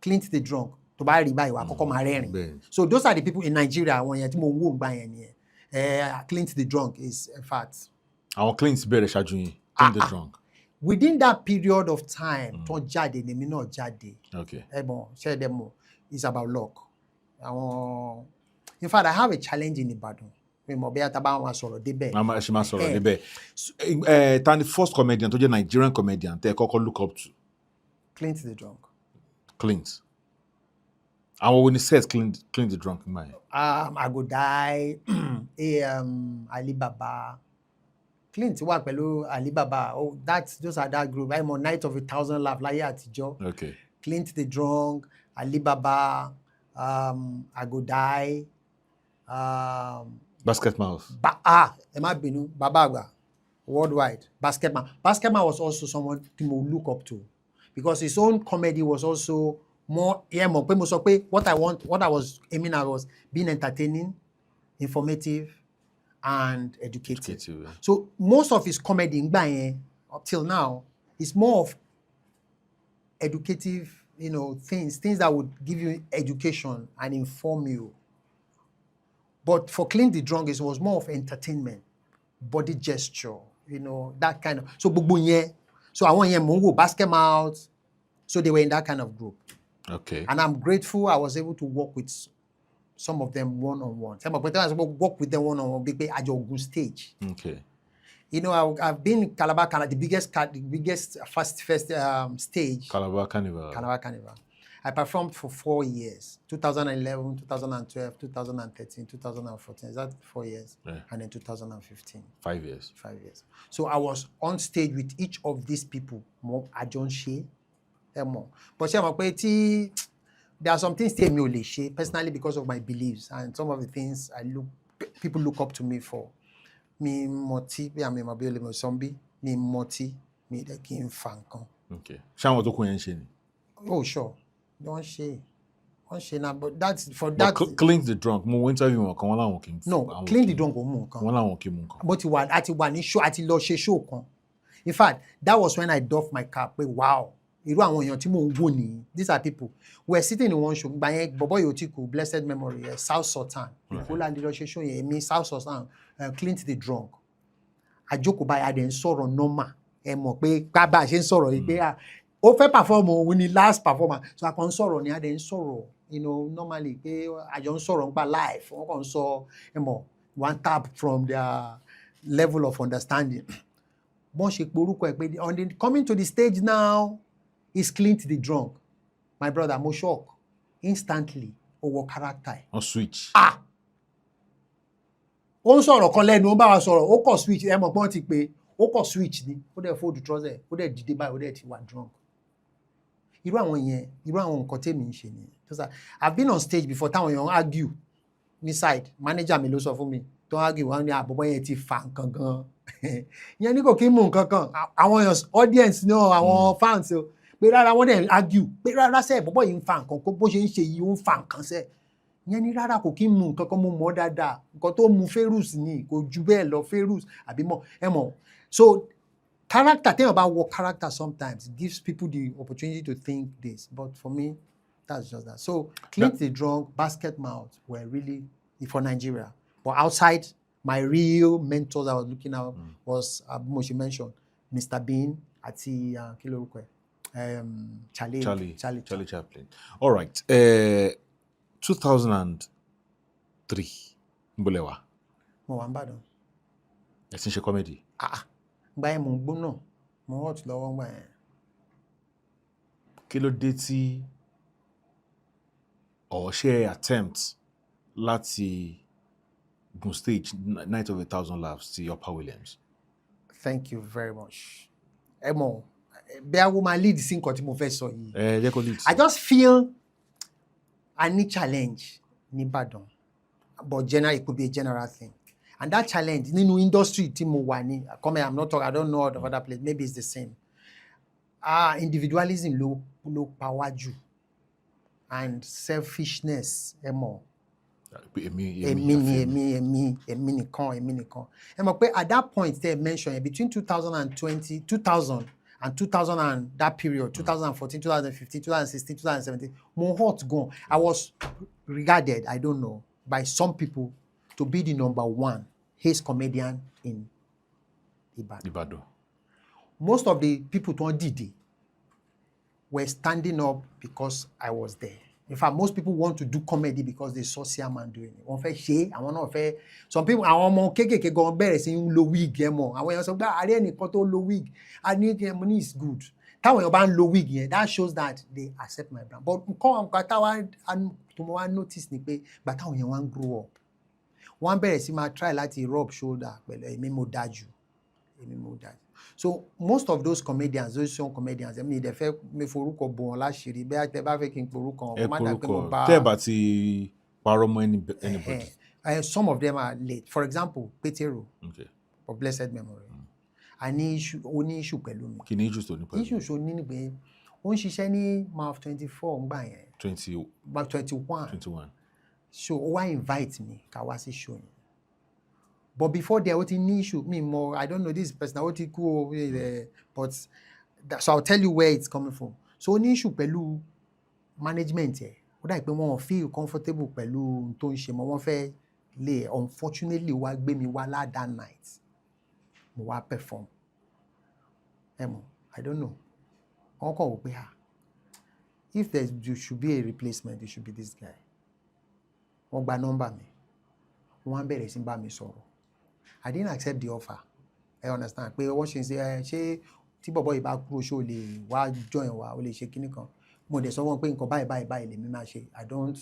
Clint the Drunk tó bá rí báyìí wá kọ́kọ́ máa rẹ́rìn. So those are the people in Nigeria àwọn yẹn tí mo wò ń gbà yẹn nìyẹn. Clint the Drunk is in fact. Àwọn Clint bẹ̀rẹ̀ ṣáájú yín. Clint the Drunk. Within that period of time tó jáde lèmi náà jáde. Okay. Share them more. It's about luck. In fact, I have a challenge in Ibadan. Mo bí ataba wọn sọ̀rọ̀ débẹ̀. Mama ṣe máa sọ̀rọ̀ débẹ̀. Ta ni first comedian tó jẹ́ Nigerian comedian tẹ́ kọ́kọ́ look up to? Clint the Drunk. Clint. Àwọn wo ni set Clint the Drunk in mind? I Go Die, Alibaba. Clint wà pẹ̀lú Alibaba. Oh, those are that group. I'm on Night of 1,000 Laughs láyé àtijọ́. Okay. Clint the Drunk, Alibaba, I Go Die. Basketman. Ẹ má bínú, Baba Àgbà, worldwide. Basketman. Basketman was also someone to look up to because his own comedy was also more. What I was aiming at was being entertaining, informative, and educative. Yeah. So most of his comedy up till now is more of educative, things that would give you education and inform you. But for Clint the Drunk, it was more of entertainment, body gesture, that kind of. So I want Mongo basket mouth. So they were in that kind of group. Okay. And I'm grateful I was able to work with some of them one-on-one. Some of them I work with them one-on-one because at your good stage. Okay. I've been in Calabar, the biggest first stage. Calabar Carnival. Calabar Carnival. I performed for 4 years, 2011, 2012, 2013, 2014. Is that 4 years? Yeah. And then 2015. 5 years. 5 years. So I was on stage with each of these people. More Ajon Shea, more. But there are some things that me only share personally because of my beliefs and some of the things people look up to me for. Me moti, me mabele mo zombie, me moti, me de kin fankan. Okay. Ṣé tó kún yẹn ṣe ni? Oh sure. Don't share now, but that's for that. Clint the Drunk. Mo interview wọn kan wọn làwọn kì í. No, Clint the Drunk kò mú nǹkan. Wọn làwọn kì í mú nǹkan. But àti wà ní show àti lọ ṣe show kan. In fact, that was when I doffed my cap. Wow. Irú àwọn èèyàn tí mò ń wò ní. These are people. We're sitting in one show. Gbà yẹn bọ̀bọ̀ yóò ti kú, blessed memory, South Sultan. Ìkólà ní lọ ṣe show yẹn, èmi South Sultan, Clint the Drunk. Àjókòó báyìí adẹ̀ ń sọ̀rọ̀ normal. Ẹ mọ̀ pé bá a ṣe ń sọ̀rọ̀ yìí pé ó fẹ́ perform òun ni last performer. So a kàn ń sọ̀rọ̀ ni adẹ̀ ń sọ̀rọ̀, normally pé àjọ ń sọ̀rọ̀ nípa life. Wọ́n kàn ń sọ, one tap from their level of understanding. Bọ́n ṣe porúkọ ẹ̀ pé coming to the stage now is Clint the Drunk. My brother, mo shock. Instantly, over character. On switch. Ó ń sọ̀rọ̀ kan lẹ́nu, ó bá wa sọ̀rọ̀, ó kọ̀ switch. Ẹ mọ̀ pé wọ́n ti pé ó kọ̀ switch ni. Ó dẹ̀ fold trouser, ó dẹ̀ dìde báyìí, ó dẹ̀ ti wà drunk. Irú àwọn nǹkan tèmi ń ṣe nìyẹn. I've been on stage before táwọn èèyàn argue ní side. Manager mi ló sọ fún mi. Tó argue wọ́n ní àbọ̀bọ̀ yẹn ti fa nǹkan gan. Ìyẹn ní kò kí ń mú nǹkan kan. Àwọn èèyàn audience náà, àwọn fans pé rárá wọ́n dẹ̀ argue pé rárá sẹ́ẹ̀ bọ́bọ́ yìí ń fa nǹkan kó bó ṣe ń ṣe yìí ó ń fa nǹkan sẹ́ẹ̀. Ìyẹn ní rárá kò kí ń mú nǹkan kan mo mọ̀ dáadáa. Nǹkan tó mú Ferus ni kò ju bẹ́ẹ̀ lọ Ferus àbí mọ̀. So character, think about what character sometimes gives people the opportunity to think this. But for me, that's just that. So Clint the Drunk, Basket Mouth were really for Nigeria. But outside, my real mentors I was looking at was, as you mentioned, Mr. Bean, àti Charlie Chaplin. All right. 2003. Mbolewa. Mo wà Ìbàdàn. Ẹ ti ń ṣe comedy. Gbà yẹn mo ń gbóná. Mo hot lọ́wọ́ gbà yẹn. Kí ló dé tí ṣe attempt láti gun stage Night of 1,000 Laughs ti Upper Williams? Thank you very much. Ẹ mọ̀, bí a wo máa lead sí nǹkan tí mo fẹ́ sọ yìí. Jẹ́ kó lead. I just feel I need challenge ní Ìbàdàn. But generally, it could be a general thing. And that challenge, nínú industry tí mo wà ní, I don't know of other place, maybe it's the same. Individualism ló pa wá jù. And selfishness, ẹ mọ̀. Èmi nìkan. Ẹ mọ̀ pé at that point they mentioned between 2000 and 2000 and that period 2014 2015 2016 2017 mo hot gan. I was regarded, I don't know, by some people to be the #1 haze comedian in Ibadan. Most of the people tó ń dìde were standing up because I was there. In fact, most people want to do comedy because they saw Siaman doing it. Wọ́n fẹ́ ṣe, àwọn náà fẹ́. Some people, àwọn ọmọ kéékèèké gan bẹ̀rẹ̀ sí ń lo wig yẹn mọ̀. Àwọn èèyàn sọ pé àárẹ̀ ẹnìkan tó lo wig, money is good. Táwọn èèyàn bá ń lo wig yẹn, that shows that they accept my brand. But nǹkan táwa tó mo wá notice ni pé gbà táwọn èèyàn wá ń grow up. Wọ́n bẹ̀rẹ̀ sí máa try láti rub shoulder pẹ̀lú èmi mo dájú. So most of those comedians, those young comedians, I mean, they fẹ́ mi forúkọ bò wọ́n láṣìírí bẹ́ẹ̀ tẹ́ bá fẹ́ kí n porúkọ wọn. Má dà pé mo bá. Tẹ́ bá ti parọ́ mọ́ anybody. Some of them are late. For example, Peteru, of blessed memory. I ní issue pẹ̀lú mi. Kí ni issues tó ní pẹ̀lú? Issues tó ní ni pé ó ń ṣiṣẹ́ ní MAF 24 ńgbà yẹn. 21. So ó wá invite me ká wá sí show yẹn. But before there, what in issue me more, I don't know this person, what he cool, but so I'll tell you where it's coming from. So any issue pẹ̀lú management here, what I wọ́n feel comfortable pẹ̀lú tó ń ṣe mọ́ wọ́n fẹ́ lé. Unfortunately, wá gbé mi wá that night, mo wá perform. I don't know. Wọ́n kàn wò pé if there should be a replacement, it should be this guy. Wọ́n gba number mi, wọ́n bẹ̀rẹ̀ sí bá mi sọ̀rọ̀. I didn't accept the offer. I understand. Pé wọ́n ṣe ṣé tí bọ̀bọ̀ yìí bá kúrò ṣó lè wá join wa, ó lè ṣe kíní kan. Mo dẹ̀ sọ wọ́n pé nǹkan báyìí lèmi máa ṣe. I don't.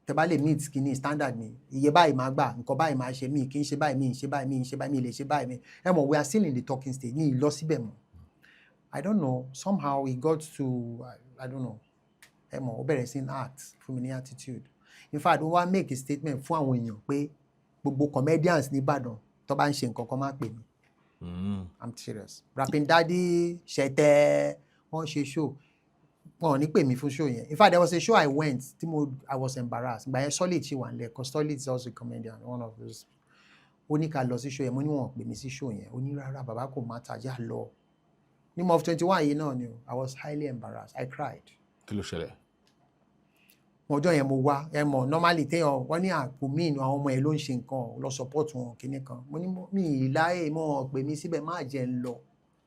Tẹ́ bá lè meet kíní standard mi. Iye báyìí máa gbà, nǹkan báyìí máa ṣe mí, kí n ṣe báyìí, mi ṣe báyìí, mi lè ṣe báyìí. We are still in the talking stage. Ní lọ síbẹ̀ mọ́. I don't know. Somehow it got to, I don't know. Ó bẹ̀rẹ̀ sí act fún mi ní attitude. In fact, ó wá make a statement fún àwọn èèyàn pé gbogbo comedians ní Ìbàdàn tó bá ń ṣe nǹkan kan máa pè mí. I'm serious. Rapping Daddy, Ṣẹ̀tẹ̀, wọ́n ṣe show. Wọ́n ò ní pè mí fún show yẹn. In fact, there was a show I went, I was embarrassed. By Solid ṣì wà nílẹ̀, because Solid is also a comedian, one of those. Ó ní ká lọ sí show yẹn, mo ní wọ́n pè mí sí show yẹn. Ó ní rárá, bàbá kò má tajà lọ. Ní MAF 21 yìí náà ni o. I was highly embarrassed. I cried. Kí ló ṣẹlẹ̀? Ọjọ́ yẹn mo wá normally téèyàn wọ́n ní àpò míì àwọn ọmọ ẹ̀ ló ń ṣe nǹkan lọ support wọn kíní kan mo ní mi ìláyè mọ́ pè mí síbẹ̀ má jẹ́ ń lọ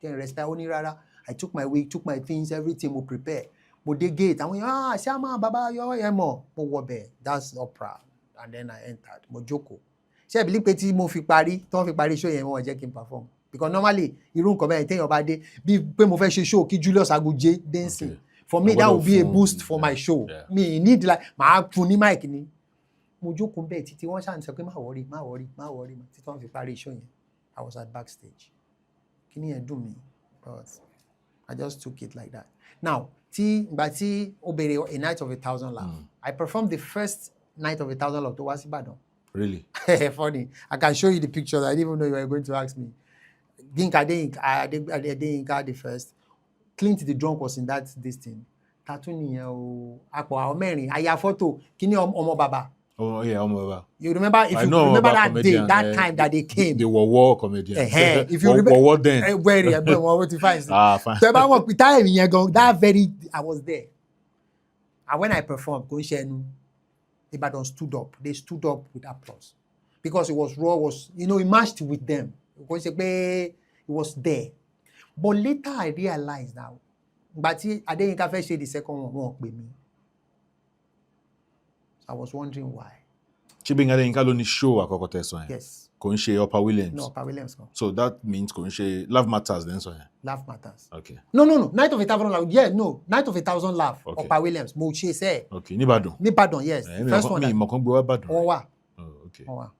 jẹ́ ń respect ó ní rárá. I took my wig, took my things, everything mo prepare. Mo dé gate àwọn èèyàn ṣé a máa bàbá yọ ẹ mọ̀ mo wọ bẹ̀ that's opera and then I entered mo jókòó. Ṣé ẹ believe pé tí mo fi parí tí wọ́n fi parí show yẹn wọ́n jẹ́ kí n perform because normally irú nǹkan bẹ́ẹ̀ téèyàn bá dé bí pé mo fẹ́ ṣe show kí Julius Aguje dancing. For me, that would be a boost for my show. Yeah. Me need like màá fún ní mic ni. Mo jókòó bẹ́ẹ̀ títí wọ́n ṣáà ń sọ pé má worry. Títí wọ́n fi parí show yẹn. I was at backstage. Kí ni yẹn dùn mí? But I just took it like that. Now, ìgbà tí ó bẹ̀rẹ̀ a night of 1,000 laughs. I performed the first night of 1,000 laughs tó wá sí Ìbàdàn. Really? Funny. I can show you the pictures. I didn't even know you were going to ask me. Adeyinka the first. Clint the drunk was in this thing. Tattoo nìyẹn o. Àpò àwọn mẹ́rin. Aya photo. Kí ni ọmọ bàbá? Oh yeah, ọmọ bàbá. You remember that day, that time that they came. They were war comedians. If you remember, war then. Very, what to find. Fine. So about time yẹn gan, that very, I was there. And when I performed, kò ń ṣe ẹnu, Ibadan stood up. They stood up with applause because it was raw. It matched with them. Kò ń ṣe pé it was there. But later I realized now, but Adeyinka fẹ́ ṣe the second one, wọ́n pè mí. So I was wondering why. Chibing Adeyinka ló ní show àkọ́kọ́ tẹ́ sọ yẹn. Yes. Kò ń ṣe Upper Williams. No, Upper Williams. So that means kò ń ṣe Love Matters then sọ yẹn. Love Matters. Okay. No. Night of 1,000 laughs. Yeah, no. Night of 1,000 laughs. Okay. Upper Williams. Mo ṣe sẹ́. Okay. Níbàdàn, yes. First one. Mi ìmọ̀kan gbé wá Ìbàdàn. Wọ́n wà. Oh, okay. Wọ́n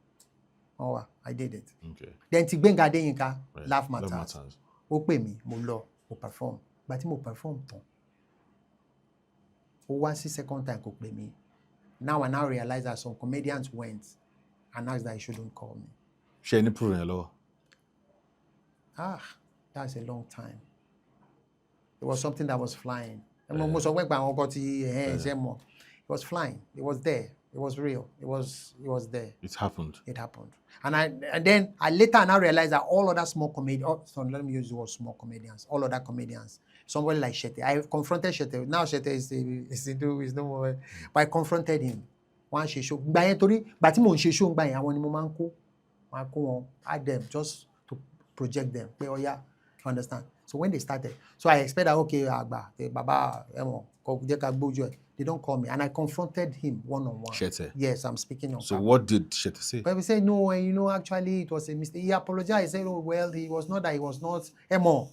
wà. I did it. Okay. Then ti Gbenga Adeyinka, Right. Love Matters. Ó pè mí, mo lọ, mo perform. Ìgbà tí mo perform tán. Ó wá sí second time kò pè mí. Now I realize that some comedians went and asked that he shouldn't call me. Ṣé ẹni prove yẹn lọ́wọ́? That's a long time. It was something that was flying. Mo sọ pé àwọn ọkọ ti ṣe mọ̀. It was flying. It was there. It was real. It was there. It happened. It happened. And then I later now realized that all other small comedians, let me use the word small comedians, all other comedians, somebody like Shete. I confronted Shete. Now Shete is no more. But I confronted him. One show. But mo show I want mo add them just to project them. Oh yeah, you understand? So when they started, so I expect that okay, Baba, they don't call me, and I confronted him one-on-one. Shete. Yes, I'm speaking on. So what did Shete say? But we said no, actually it was a mistake. He apologized. He said, oh well, he was not Emo.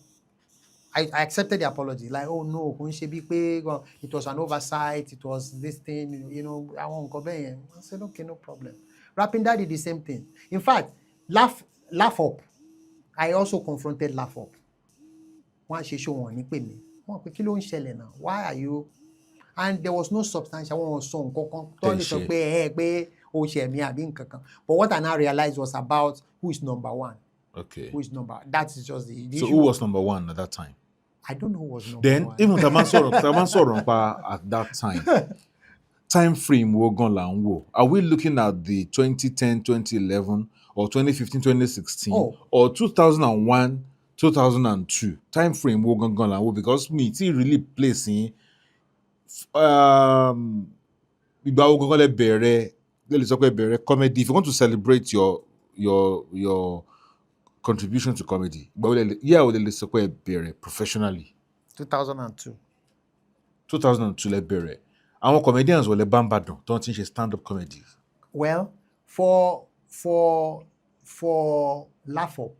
I accepted the apology. Like, oh no, it was an oversight. It was this thing. I won't go back. I said, okay, no problem. Rapping Daddy, the same thing. In fact, laugh up. I also confronted laugh up. Why are you? And there was no substantial song. But what I now realized was about who is number one. Okay. Who is number? That is just the So issue. who was number one at that time? I don't know who was number then, one. Then, even Taman at that time frame, are we looking at the 2010, 2011, or 2015, 2016, or 2001, 2002 time frame? Because me, it's really placing comedy. If you want to celebrate your contribution to comedy, professionally. 2002. 2002 Our comedians were bambadon, don't think she stand-up comedy. Well, for laugh up,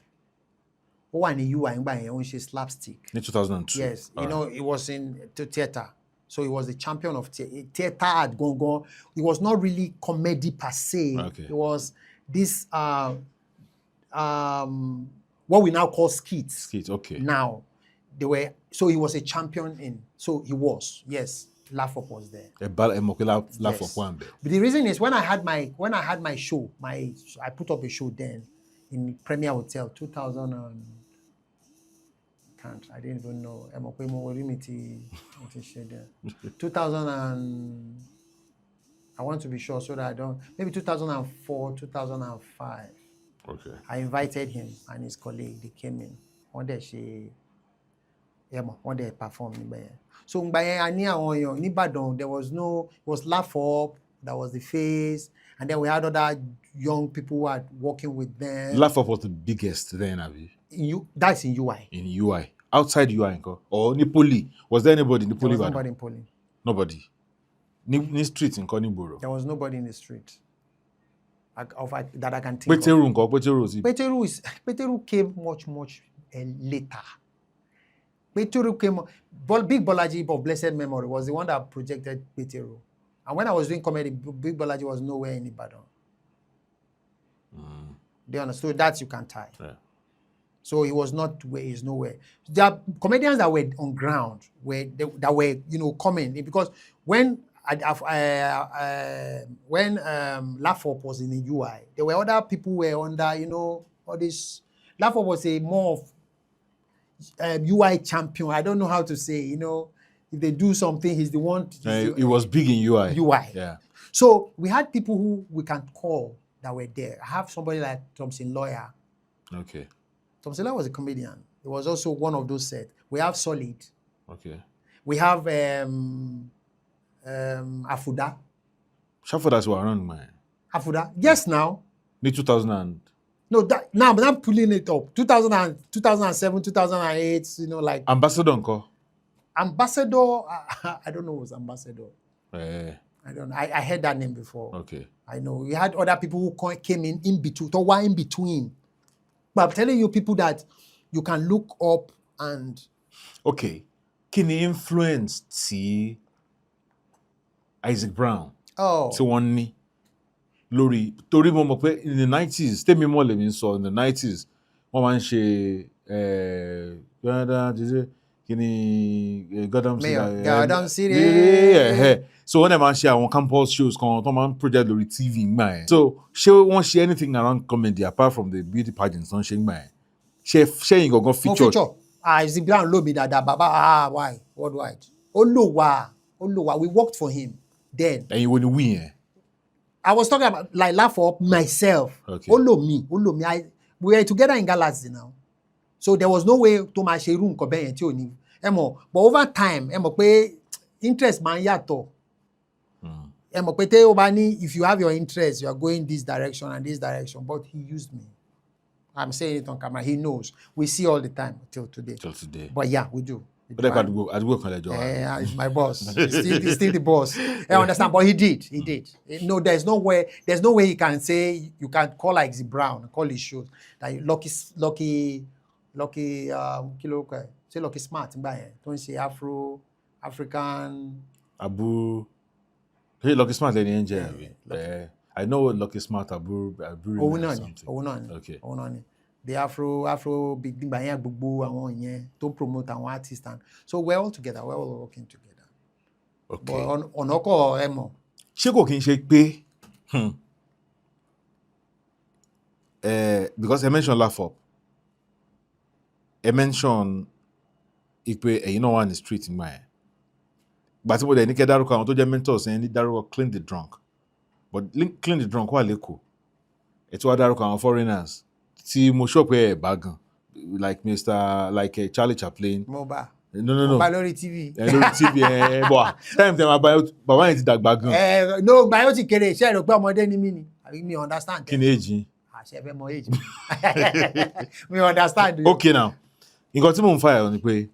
one you are in slapstick. In 2002. Yes, it was in theater. So he was the champion of theater at Gongo. It was not really comedy per se. Okay. It was this what we now call skits. Skits, okay. Now so he was a champion in. So he was, yes. Laugh Up was there. Laugh Up one. But the reason is when I had my show, I put up a show then in Premier Hotel 2000 and I didn't even know. 2000 and I want to be sure so that I don't. Maybe 2004, 2005. Okay. I invited him and his colleague. They came in. One day performed. So there was it was Laugh Up, that was the face, and then we had other young people who were working with them. Laugh Up was the biggest then, Avi. That's in UI. In UI. Outside UI, or Nipoli. Was there anybody in Nipoli? There was nobody in Poli. Nobody. Ni street in Koniboro. There was nobody in the street. That I can think Peteru, Peteru came much later. Peteru came. Big Bolaji of blessed memory was the one that projected Peteru. And when I was doing comedy, Big Bolaji was nowhere in Ibadan. They understood that you can tie. Yeah. So he was not where he's nowhere. There are comedians that were on ground that were coming because when Laugh Up was in the UI, there were other people who were under all this. Laugh Up was a more of UI champion. I don't know how to say. If they do something, he's the one. It was big in UI. UI. Yeah. So we had people who we can call that were there. I have somebody like Thompson Lawyer. Okay. Thompson Lawyer was a comedian. He was also one of those sets. We have Solid. Okay. We have Afuda. Shafuda's were around, man. Afuda. Yes, now. In 2000 No, now I'm pulling it up. 2007, 2008, like. Ambassador Uncle. Ambassador, I don't know who was Ambassador. I don't know. I heard that name before. Okay. I know. We had other people who came in between, or were in between. But I'm telling you, people that you can look up and. Okay. Can you influence Isaac Brown? Oh. To one knee. Lori, Tori mo mọ̀ pé in the 90s, tèmi mọ̀ lèmi sọ in the 90s, wọ́n máa ń ṣe Godam City. So wọ́n dẹ̀ máa ń ṣe àwọn campus shows kan tó máa ń project lórí TV ńgbà yẹn. So ṣé wọ́n ṣe anything around comedy apart from the beauty pageants tó ń ṣe ńgbà yẹn? Ṣé yín gangan feature? Isaac Brown ló mi dáadáa bàbá why worldwide. Ó lò wá we worked for him then. Ẹ̀yin wo ni wí yẹn? I was talking about like laugh up myself. Okay. Olo me. We were together in Galaxy now. So there was no way to ma ṣe irú nǹkan bẹ́ẹ̀ yẹn tí ò ní. But over time, ẹ mọ̀ pé interest máa ń yàtọ̀. Ẹ mọ̀ pé tẹ́ o bá ní, if you have your interest, you are going this direction and this direction. But he used me. I'm saying it on camera. He knows. We see all the time till today. But yeah, we do. He's my boss. He's still the boss. I understand, but he did. No, there's no way he can say, you can call like Z Brown, call his shows that lucky say lucky smart, don't say African Hey, Lucky Smart any angel. I know what Lucky Smart Abu something. Okay. The Afro big thing by bubu to promote our artists, and so we're all together. We're all working together. Okay. But on oko emo. Ṣé kò kí n ṣe pé because I mentioned laugh up. I mentioned ipe ẹ̀yin náà wà ní street ń gbà yẹn. Gbà tí mo dẹ̀ ní kẹ́ dárúkọ àwọn tó jẹ́ mentors ẹni dárúkọ Clean the Drunk. But Clean the Drunk wà lẹ́kọ̀ọ́. Ètò wa dárúkọ àwọn foreigners. Tí mo sọ pé ẹ̀ bá gan. Like Charlie Chaplin. Moba. No. Moba lórí TV. Lórí TV bọ̀ time tẹ̀ máa bàbá yẹn ti dàgbà gan. No, gbà yóò ti kéré iṣẹ́ rẹ̀ pé ọmọdé ni mí ni. Àbí mi understand. Kí ni èjì? Àṣẹ fẹ́ mọ èjì. We understand. Okay now. Nǹkan tí mò ń fà ẹ̀ ni pé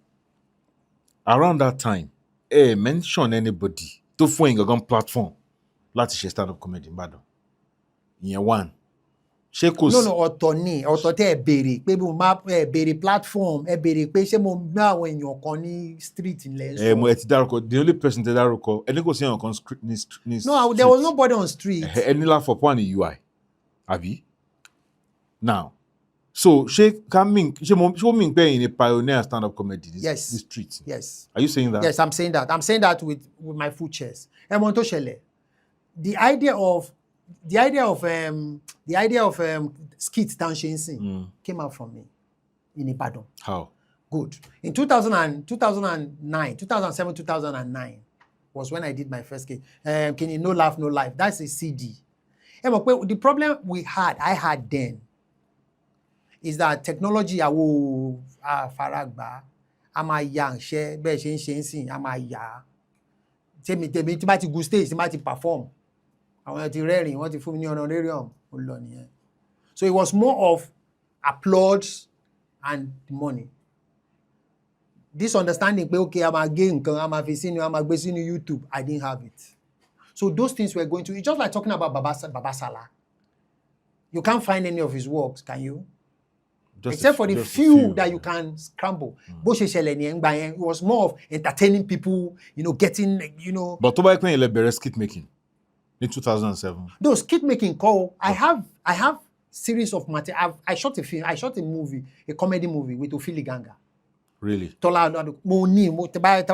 around that time, mention anybody tó fún ẹ̀yin gangan platform láti ṣe stand-up comedy Ìbàdàn. Ìyẹn one. Ṣé kò sí? No, ọ̀tọ̀ tẹ́ ẹ béèrè pé mo máa béèrè platform, ẹ béèrè pé ṣé mo gbé àwọn èèyàn kan ní street ilẹ̀ sọ. Mo ẹ ti dárúkọ, the only person tẹ́ dárúkọ, ẹni kò sí èèyàn kan ní street. No, there was nobody on street. Ẹni laugh up wà ní UI, àbí? Now, so ṣé mo mean pé ẹ̀yin ni pioneer stand-up comedy this street? Yes. Are you saying that? Yes, I'm saying that. I'm saying that with my full chest. Ẹ mọ̀ tó ṣẹlẹ̀. The idea of skits dancing came out from me in Ibadan. How? Good. In 2007, 2009 was when I did my first skit. Can you No Laugh, No Life? That's a CD. The problem I had then is that technology awo faragba ama ya nse be se nse nsin ama ya temi tí bá ti go stage tí bá ti perform àwọn ti rẹ́rìn wọ́n ti fún mi ní honorarium ó lọ nìyẹn. So it was more of applause and money. This understanding pé okay ama gé nǹkan ama fi sínú ama gbé sínú YouTube, I didn't have it. So those things were going to, it's just like talking about Baba Salah. You can't find any of his works, can you? Except for the few that you can scramble. It was more of entertaining people, getting, But tó bá yẹ pé ilẹ̀ bẹ̀rẹ̀ skit making in 2007. No, skit making call. I have series of material. I shot a film. I shot a movie, a comedy movie with Ofili Ganga. Really? Tola mo ní mo tó bá yẹ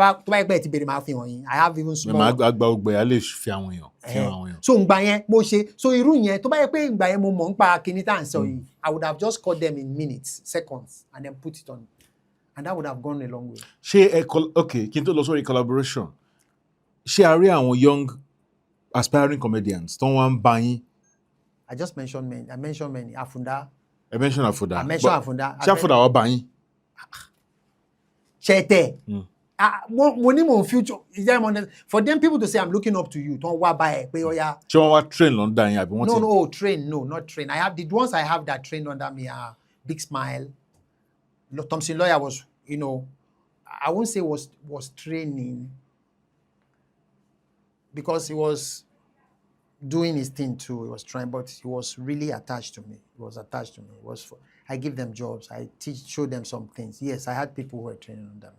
pé ti bèrè máa fi hàn yín. I have even small. Agba ogbe a lè fi àwọn èèyàn. So ngbà yẹn mo ṣe, so irú yẹn tó bá yẹ pé ngbà yẹn mo mọ̀ npa kíní tá ń sọ yìí, I would have just caught them in minutes, seconds, and then put it on, and that would have gone a long way. Okay, kí n tó lọ sórí collaboration. Ṣé a rí àwọn young aspiring comedians tó wá ń bá yín? I mentioned many. Afunda. I mentioned Afunda. Ṣé Afunda wá bá yín? Shete. Future. For them people to say I'm looking up to you, don't wa by pé oya. Ṣé wọ́n wá train London yín àbí wọ́n ti? No, train, no, not train. The ones I have that trained under me are Big Smile. Thompson Lawyer was, I won't say was training because he was doing his thing too. He was trying, but he was really attached to me. I give them jobs. I show them some things. Yes, I had people who were training under me.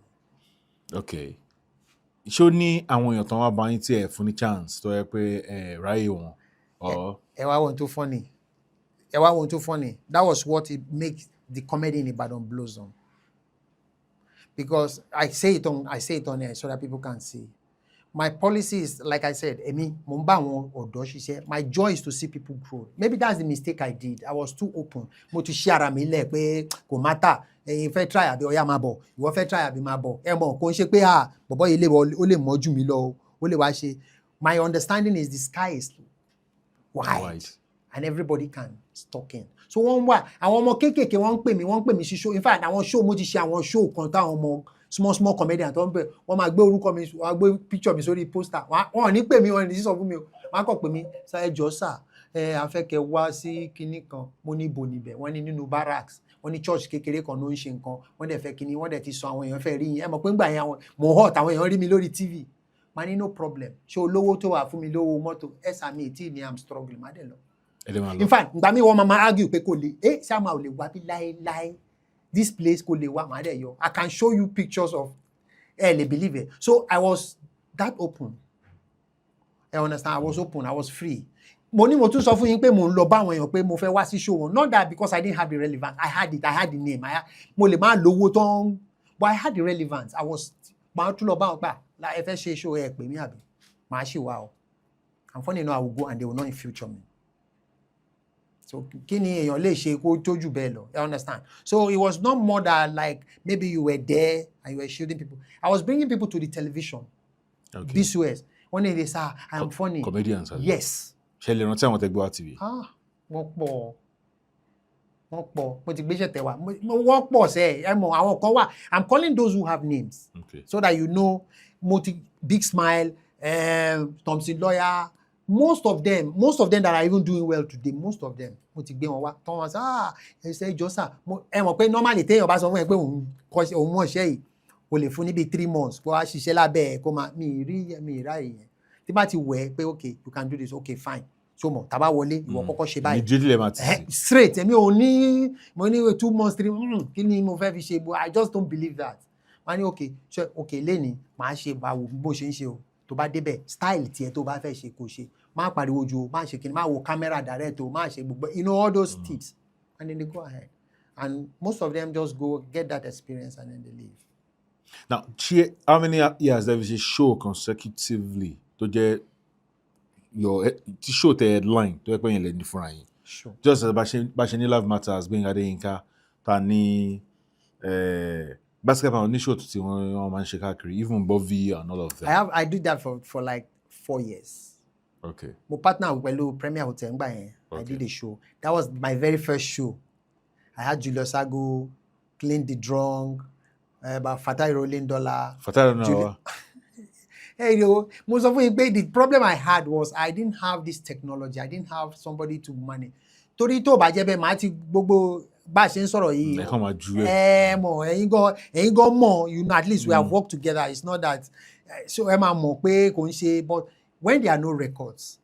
Okay. Ṣó ní àwọn èèyàn tán wá bá yín tí ẹ fún ní chance tó yẹ pé ráyè wọn? Ẹ wá wọn too funny. That was what it makes the comedy in Ibadan blossom. Because I say it on air so that people can see. My policy is, like I said, my joy is to see people grow. Maybe that's the mistake I did. I was too open. Mo ti share mi le pé kò matter. Ẹ̀yin fẹ́ try àbí ó yá máa bọ̀. Ìwọ fẹ́ try àbí máa bọ̀. Ẹ mọ̀ kò ń ṣe pé bọ̀bọ́ yìí ó lè mọ̀ jù mí lọ, ó lè wá ṣe. My understanding is the sky is wide. And everybody can talk in. So wọ́n wà àwọn ọmọ kéékèèké wọ́n ń pè mí sí show. In fact àwọn show mo ti ṣe àwọn show kan táwọn ọmọ small comedian tó ń bẹ̀ wọ́n máa gbé orúkọ mi wọ́n á gbé picture mi sórí poster wọ́n ò ní pè mí wọ́n ní sọ fún mi o wọ́n á kàn pè mí sá ẹ jọ̀ọ́ sà a fẹ́ kẹ́ wá sí kinní kan mo ní ibo níbẹ̀ wọ́n ní nínú barracks wọ́n ní church kékeré kan ló ń ṣe nǹkan wọ́n dẹ̀ fẹ́ kinní wọ́n dẹ̀ ti sọ àwọn èèyàn fẹ́ rí yín ẹ mọ̀ pé ńgbà yẹn àwọn mo hot àwọn èèyàn rí mi lórí TV ma ní no problem ṣé olówó tó wà fún mi lówó mọ́tò ẹ̀sà mi tí ni I'm struggling má dẹ̀ lọ. In fact ìgbà mi wọ́n máa argue pé kò lè sáà máa ò lè wá bí láéláé this place kò lè wá má dẹ̀ yọ I can show you pictures of lè believe it. So I was that open. I understand I was open I was free. Mo ní mo tún sọ fún yín pé mo ń lọ bá àwọn èèyàn pé mo fẹ́ wá sí show wọn not that because I didn't have the relevance I had it I had the name mo lè máa lówó tán but I had the relevance I was máa tún lọ bá wọn pa ẹ fẹ́ ṣe show ẹ pè mí àbí màá ṣì wá o and funny enough I will go and they will not in future me. So kí ni èèyàn lè ṣe kó tójú bẹ́ẹ̀ lọ you understand. So it was not more than like maybe you were there and you were shielding people. I was bringing people to the television. Okay. This was one day they say I am funny. Comedians. Yes. Ṣé lè rántí àwọn tẹ́gbẹ́ wá TV. Wọ́n pọ̀ mo ti gbéṣẹ́ tẹ̀ wá wọ́n pọ̀ sẹ́ ẹ mọ̀ àwọn kan wà I'm calling those who have names. Okay. So that you know Big Smile, Thompson Lawyer, most of them that are even doing well today most of them mo ti gbé wọn wá tán wọn sá ẹ ṣe ìjọsà ẹ mọ̀ pé normally téèyàn bá sọ fún ẹ pé òun mọ̀ ṣẹ́ yìí o lè fún níbi 3 months kó wá ṣiṣẹ́ lábẹ́ ẹ̀ kó máa mi ìrá èèyàn tí bá ti wẹ̀ ẹ́ pé okay you can do this okay fine so mọ̀ tá bá wọlé ìwọ kọ́kọ́ ṣe báyìí straight èmi ò ní mo ní 2 months 3 months kí ni mo fẹ́ fi ṣe I just don't believe that wọ́n ní okay lẹ́ni màá ṣe bó ṣe ń ṣe o tó bá débẹ̀ style tiẹ̀ tó bá fẹ́ ṣe kò ṣe má pariwo ju má ṣe kíni má wo camera direct o má ṣe gbogbo all those tips and then they go ahead and most of them just go get that experience and then they leave. Now how many years have you show consecutively tó jẹ́ your show the headline tó yẹ pé yẹn lè ní fúnra yín just as bá ṣe ní Love Matters Gbénga Adéyínká ta ní basketball ní show tí wọ́n máa ń ṣe káàkiri even Bobby and all of them. I did that for like 4 years. Okay. Mo partner pẹ̀lú Premier Hotel ngbà yẹn. I did a show. That was my very first show. I had Julius Ago, Clean the Drunk, Fatai Rolling Dollar. Fatai Rolling Hey, mo sọ fún yín pé the problem I had was I didn't have this technology. I didn't have somebody to manage. Torí tó bá jẹ́ bẹ́ẹ̀ màá ti gbogbo bá a ṣe ń sọ̀rọ̀ yìí. Ẹ kàn máa ju ẹ. Mọ̀ ẹ̀yin gan mọ̀ you know at least we have worked together. It's not that so ẹ máa mọ̀ pé kò ń ṣe but when there are no records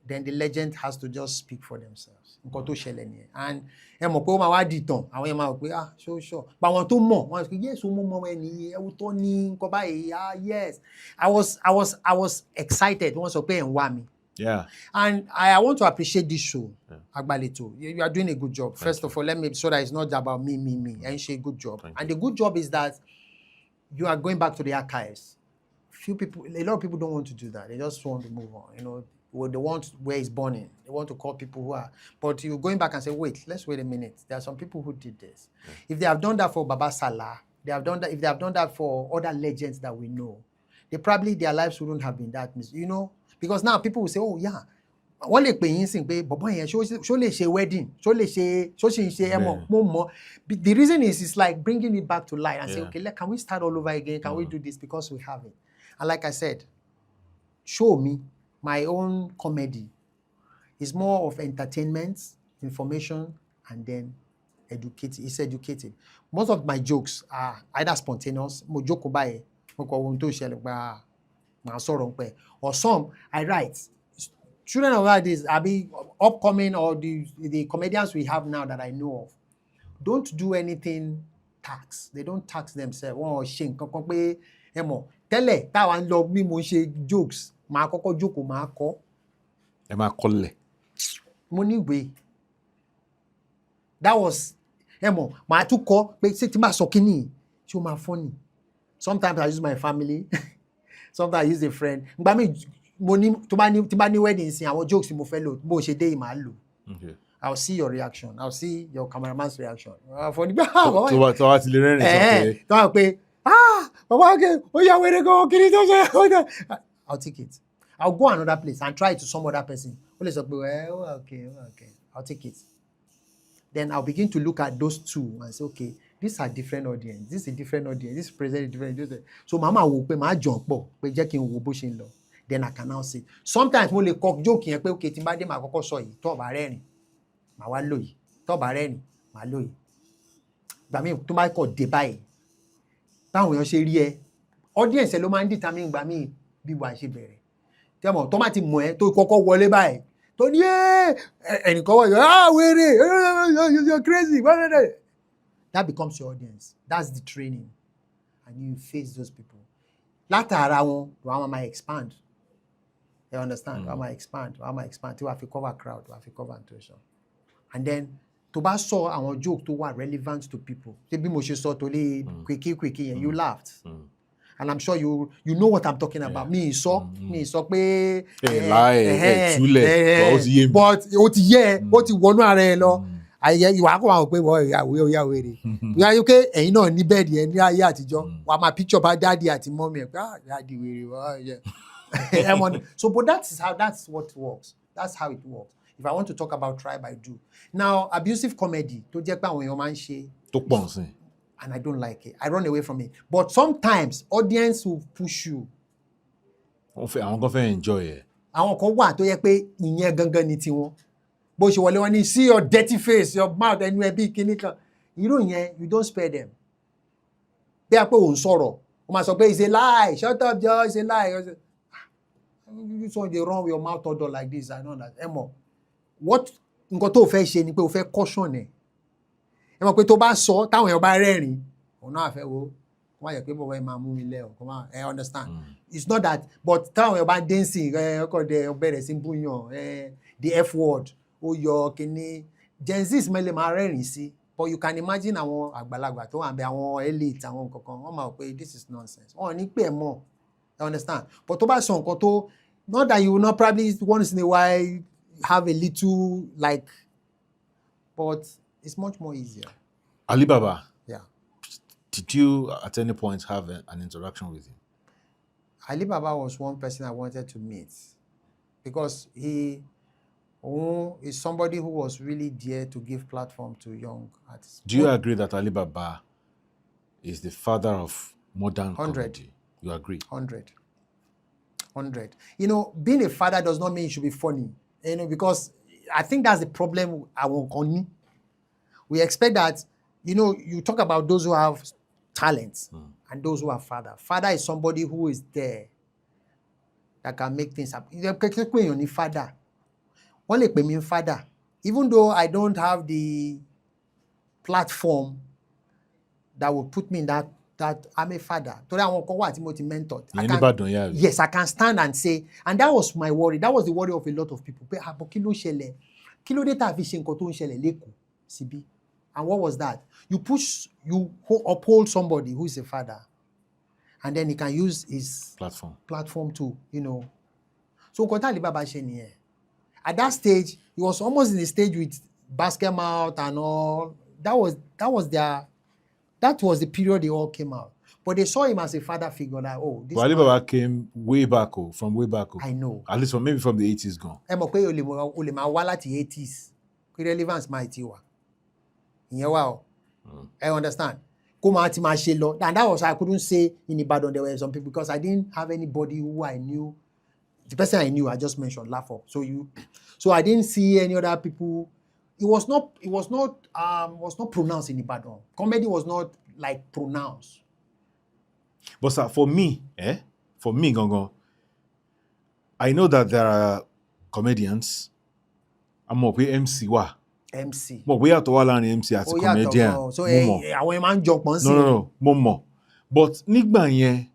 then the legend has to just speak for themselves. Nǹkan tó ṣẹlẹ̀ nìyẹn and ẹ mọ̀ pé ó máa wá di tàn àwọn yẹn máa wò pé sure but àwọn tó mọ̀ wọ́n sọ pé yes ó mọ̀ ẹni ẹ̀wù tó ní nǹkan báyìí yes I was excited wọ́n sọ pé ẹ̀ ń wá mi. Yeah. And I want to appreciate this show. Agbaleto, you are doing a good job. First of all, let me so that it's not about me. And she a good job. And the good job is that you are going back to the archives. A lot of people don't want to do that. They just want to move on. They want where it's born in. They want to call people who are. But you're going back and say, let's wait a minute. There are some people who did this. If they have done that for Baba Salah, if they have done that for other legends that we know, their lives wouldn't have been that, because now people will say, oh yeah, wọ́n lè pè yín sìn pé bọ̀bọ̀ yẹn ṣó lè ṣe wedding, ṣó sì ń ṣe ẹmọ mo mọ̀. The reason is it's like bringing it back to life and say, okay, can we start all over again? Can we do this because we have it? And like I said, show me my own comedy is more of entertainment, information, and then educative. It's educative. Most of my jokes are either spontaneous, mo jókòó báyìí, mo kọ ohun tó ṣẹlẹ̀ gba màá sọ̀rọ̀ pẹ̀, or some I write. Children of that is upcoming or the comedians we have now that I know of don't do anything tax. They don't tax themselves. Wọ́n ṣe nǹkan kan pé ẹ mọ̀ tẹ́lẹ̀ táwa ń lọ bí mo ṣe jokes màá kọ́kọ́ jókòó màá kọ́. Ẹ máa kọ́lẹ̀. Mo ní ìwé. That was ẹ mọ̀ màá tún kọ́ pé ṣé tí máa sọ kíní ṣé ó máa funny. Sometimes I use my family. Sometimes I use a friend. Ngbà mi mo ní tí bá ní wedding sin àwọn jokes mo fẹ́ lò bó ṣe dé ìmọ̀ lò. I'll see your reaction. I'll see your cameraman's reaction. For the tó wá ti lè rẹ́rìn sọ pé. Tó wá pé bàbá àgẹ̀ ó yà wẹ̀rẹ̀ gan kiri tó ṣe. I'll take it. I'll go another place and try it to some other person. Well, okay, I'll take it. Then I'll begin to look at those two and say, okay, these are different audience. This is a different audience. This is present different. So mama will pay my jump pé jẹ́ kí n wo bó ṣe ń lọ. Then I can now say. Sometimes mo lè kọ joke yẹn pé okay tí n bá dé màá kọ́kọ́ sọ yìí tó bá rẹ́rìn màá wá lò yìí tó bá rẹ́rìn màá lò yìí. Gbà mí tó bá kọ̀ dé báyìí báwọn èèyàn ṣe rí ẹ audience ẹ ló máa ń determine gbà mí bí wàá ṣe bẹ̀rẹ̀. Tí ọmọ tó má ti mọ̀ ẹ́ tó kọ́kọ́ wọlé báyìí tó ní ẹnìkan wọ̀ wẹ́rẹ́ you're crazy. That becomes your audience. That's the training. And you face those people. Látara wọn, wọ́n máa expand. You understand? Wọ́n máa expand. Tí wàá fi cover crowd, wàá fi cover intuition. And then, tó bá sọ àwọn joke tó wà relevant to people. Ṣé bí mo ṣe sọ tó lé quickie yẹn, you laughed. And I'm sure you know what I'm talking about. Mi sọ pé túlẹ̀ but ó ti yẹ ó ti wọnú ara ẹ lọ. Ayẹ ìwà kó àwọn pé wọ́n ìyàwó èrè. Ìyá yóò ké ẹ̀yin náà ní bẹ́ẹ̀dì ẹ ní ayé àtijọ́. Wà á máa picture bá dáàdì àti mọ́mí ẹ̀ pé dáàdì wèrè wọ́n. So but that's what works. That's how it works. If I want to talk about tribe, I do. Now, abusive comedy tó jẹ́ pé àwọn èèyàn máa ń ṣe. Tó pọ̀ sí. And I don't like it. I run away from it. But sometimes audience will push you. Àwọn kan fẹ́ enjoy ẹ̀. Àwọn kan wà tó yẹ pé ìyẹn gangan ni tiwọn. Bó ṣe wọlé wọn ní see your dirty face, your mouth ẹnu ẹbí kíní kan. Irú yẹn, you don't spare them. Bí a pé òun sọ̀rọ̀, wọ́n máa sọ pé it's a lie, shut up Joe, it's a lie. You so they run with your mouth all like this, I know that. Ẹ mọ̀, what nǹkan tó fẹ́ ṣe ni pé o fẹ́ caution ẹ̀. Ẹ mọ̀ pé tó bá sọ táwọn èèyàn bá rẹ́rìn òun náà fẹ́ wo kó má yẹ pé bọ̀wọ́ ẹ máa mú mi lẹ́ o kó má ẹ understand. It's not that but táwọn èèyàn bá dancing ọkọ̀ dẹ bẹ̀rẹ̀ sí búyàn the F word ó yọ kíní Gen Z mẹ́lẹ̀ máa rẹ́rìn sí but you can imagine àwọn àgbàlagbà tó wà ń bẹ àwọn elite àwọn nǹkan kan wọ́n máa pé this is nonsense wọ́n ní pé ẹ̀ mọ̀ you understand but tó bá sọ nǹkan tó not that you will not probably once in a while have a little like but it's much more easier. Alibaba. Yeah. Did you at any point have an interaction with him? Alibaba was one person I wanted to meet because he is somebody who was really there to give platform to young artists. Do you agree that Alibaba is the father of modern 100. comedy? You agree? 100. You know, being a father does not mean you should be funny. You know, because I think that's the problem. We expect that, you know, you talk about those who have talents and those who are father. Father is somebody who is there that can make things happen. Father. One lè pè mí father. Even though I don't have the platform that will put me in that I'm a father. Torí àwọn kan wà tí mo ti mentor. Yes, I can stand and say, and that was my worry. That was the worry of a lot of people. Pé àbọ̀ kí ló ṣẹlẹ̀? Kí ló dé tá a fi ṣe nǹkan tó ń ṣẹlẹ̀ lÉkòó síbí? And what was that? You uphold somebody who is a father, and then he can use his platform to, you know. So nǹkan tá Alibaba ṣe nìyẹn. At that stage, he was almost in the stage with basket mouth and all. That was the period they all came out. But they saw him as a father figure. Like, oh, this. But Alibaba came way back, from way back. I know. At least maybe from the 80s gone. Ẹ mọ̀ pé o lè máa wá láti 80s. Relevance máa ti wà. Ìyẹn wà o. I understand. Kó máa ti máa ṣe lọ. And that was I couldn't say in Ibadan there were some people because I didn't have anybody who I knew. The person I knew, I just mentioned, laugh up. So I didn't see any other people. It was not pronounced in Ibadan. Comedy was not like pronounced. But sir, for me, Gongo, I know that there are comedians. I'm more MC wa. MC. Mo we to wala ni MC as a comedian. So àwọn man jump on sí. No, mo. But nígbà yẹn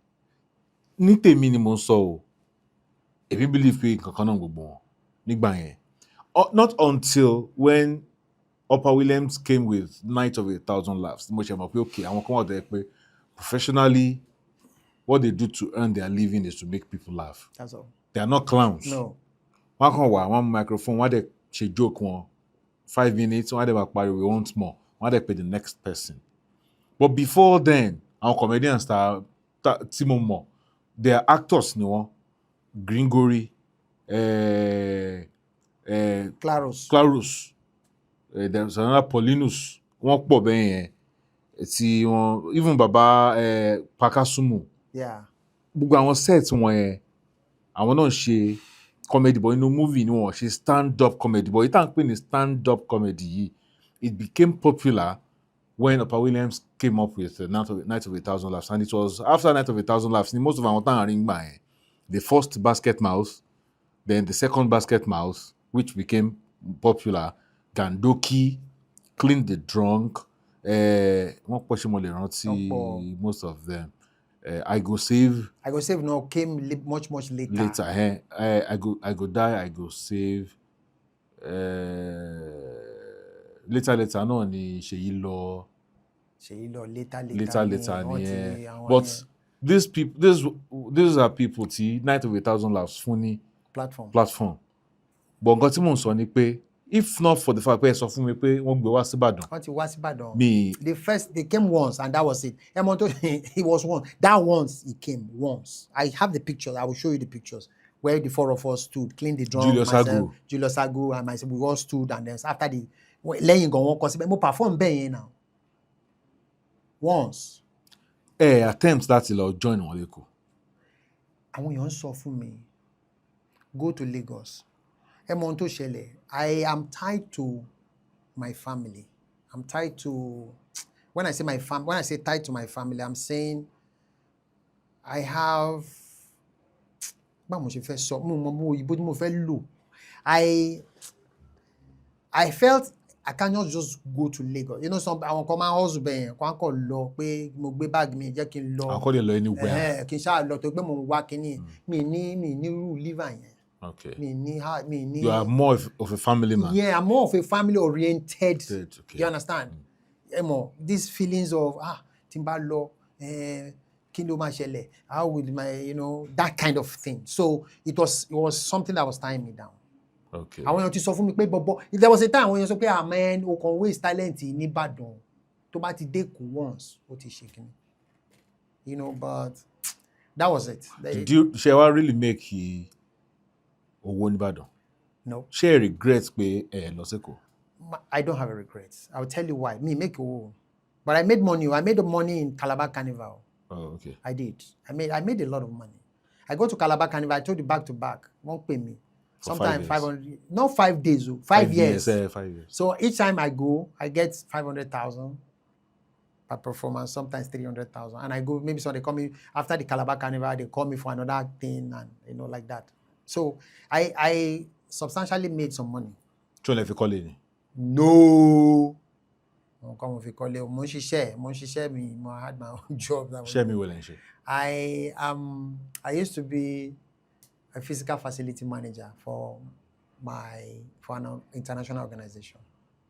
ní tèmi ni mo sọ o. Èmi believe pé nǹkan náà gbogbo wọn nígbà yẹn. Not until when Upper Williams came with Night of 1,000 Laughs. Mo ṣe mọ̀ pé okay, àwọn kan wà there pé professionally what they do to earn their living is to make people laugh. That's all. They are not clowns. No. Wọ́n kàn wá one microphone, wọ́n dẹ̀ ṣe joke wọn 5 minutes, wọ́n dẹ̀ bá pariwo once more, wọ́n dẹ̀ pay the next person. But before then, àwọn comedians tí mo mọ̀, they are actors ni wọ́n. Gringori, Claros. There's another Paulinus. Wọ́n pọ̀ bẹ́ẹ̀ yẹn. Tí wọ́n even baba Pakasumu. Yeah. Gbogbo àwọn set wọn yẹn, àwọn náà ṣe comedy but inú movie ni wọ́n ṣe stand-up comedy but ìtàn pé ní stand-up comedy yìí, it became popular when Opa Williams came up with Night of a Thousand Laughs, and it was after Night of a Thousand Laughs ni most of àwọn tán àárín gbà yẹn. The first Basket Mouse, then the second Basket Mouse, which became popular, Gandoki, Clean the Drunk, wọ́n pọ̀ ṣe mo lè rántí most of them. I Go Save no came much later. I Go Die, I Go Save. Later náà ni Ṣèyí lọ later ni but these are people tí Night of a Thousand Laughs fún ní platform. But nǹkan tí mò ń sọ ni pé if not for the fact pé ẹ sọ fún mi pé wọ́n gbé wá síbàdàn. Wọ́n ti wá síbàdàn. They came once and that was it. He was one. That once he came once. I have the pictures. I will show you the pictures where the four of us stood, Clean the Drum, Julius Agu and myself. We all stood and then after the lẹ́yìn gan wọ́n kọ síbẹ̀ mo perform bẹ́ẹ̀ yẹn now. Once. Attempts láti lọ join wọn lẹ́kọ̀ọ́. Àwọn èèyàn sọ fún mi, go to Lagos. Ẹ mọ ohun tó ṣẹlẹ̀. I am tied to my family. I'm tied to, when I say tied to my family, I'm saying I have, báwo mo ṣe fẹ́ sọ, mo mọ òyìnbó tí mo fẹ́ lò. I felt I cannot just go to Lagos. You know, àwọn kan máa ń hustle bẹ́ẹ̀ yẹn, kó kàn lọ pé mo gbé bag mi jẹ́ kí n lọ. Àwọn kan lè lọ anywhere. Kí n ṣáà lọ tó gbé mo wá kíní. Mi ní irú liver yẹn. Okay. Me. You are more of a family man. Yeah, I'm more of a family-oriented. Okay. You understand? These feelings of tí n bá lọ, kí ló máa ṣẹlẹ̀? How will that kind of thing. So it was something that was tying me down. Okay. Àwọn èèyàn ti sọ fún mi pé there was a time àwọn èèyàn sọ pé man, o kàn waste talent ní Ìbàdàn. Tó bá ti dé kù once, ó ti ṣe kíni. But that was it. Did you really make owó ní Ìbàdàn? No. Ṣé regret pé lọ sẹ́kọ̀ọ́? I don't have a regret. I will tell you why. Me make owó. But I made money. I made the money in Calabar Carnival. Oh, okay. I did. I made a lot of money. I go to Calabar Carnival. I told you back to back. Won't pay me. Sometimes 500. Not 5 days. 5 years. 5 years. So each time I go, I get 500,000 per performance. Sometimes 300,000. And I go. Maybe so they call me after the Calabar Carnival. They call me for another thing and like that. So I substantially made some money. Ṣé lẹ fi kọ́lé ni? No. Mo fi kọ́lé. Mo ń ṣiṣẹ́ mi. I had my own job. Ṣé mi wo lẹ ń ṣe? I used to be a physical facility manager for an international organization.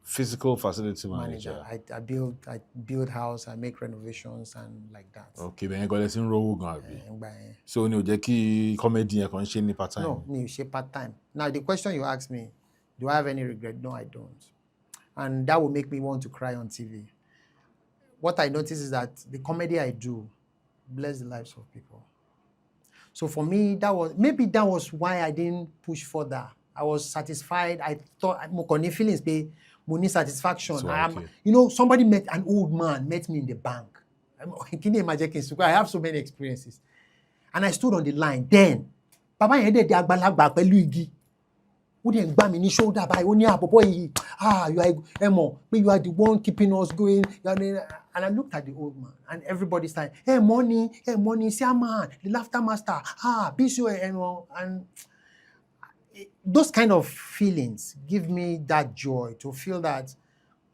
Physical facility manager. I build house, I make renovations and like that. Okay, bẹ́ẹ̀ gọ́lẹ̀ sí ń rówó gan àbí? So ni ò jẹ́ kí comedy yẹn kàn ṣe ní part time? No, mi ò ṣe part time. Now the question you asked me, do I have any regret? No, I don't. And that will make me want to cry on TV. What I notice is that the comedy I do bless the lives of people. So for me, that was why I didn't push further. I was satisfied. I thought mo kàn ní feelings pé mo ní satisfaction. So, okay. Somebody an old man met me in the bank. Can you imagine? I have so many experiences. And I stood on the line. Then, Baba yẹn dẹ̀ di àgbàlagbà pẹ̀lú igi. Ó dẹ̀ ń gbá mi ní shoulder báyìí. Ó ní àpòpọ̀ yìí. You are the one keeping us going. And I looked at the old man, and everybody started, hey, money, Siaman, the laughter master, Bisho, and those kind of feelings give me that joy to feel that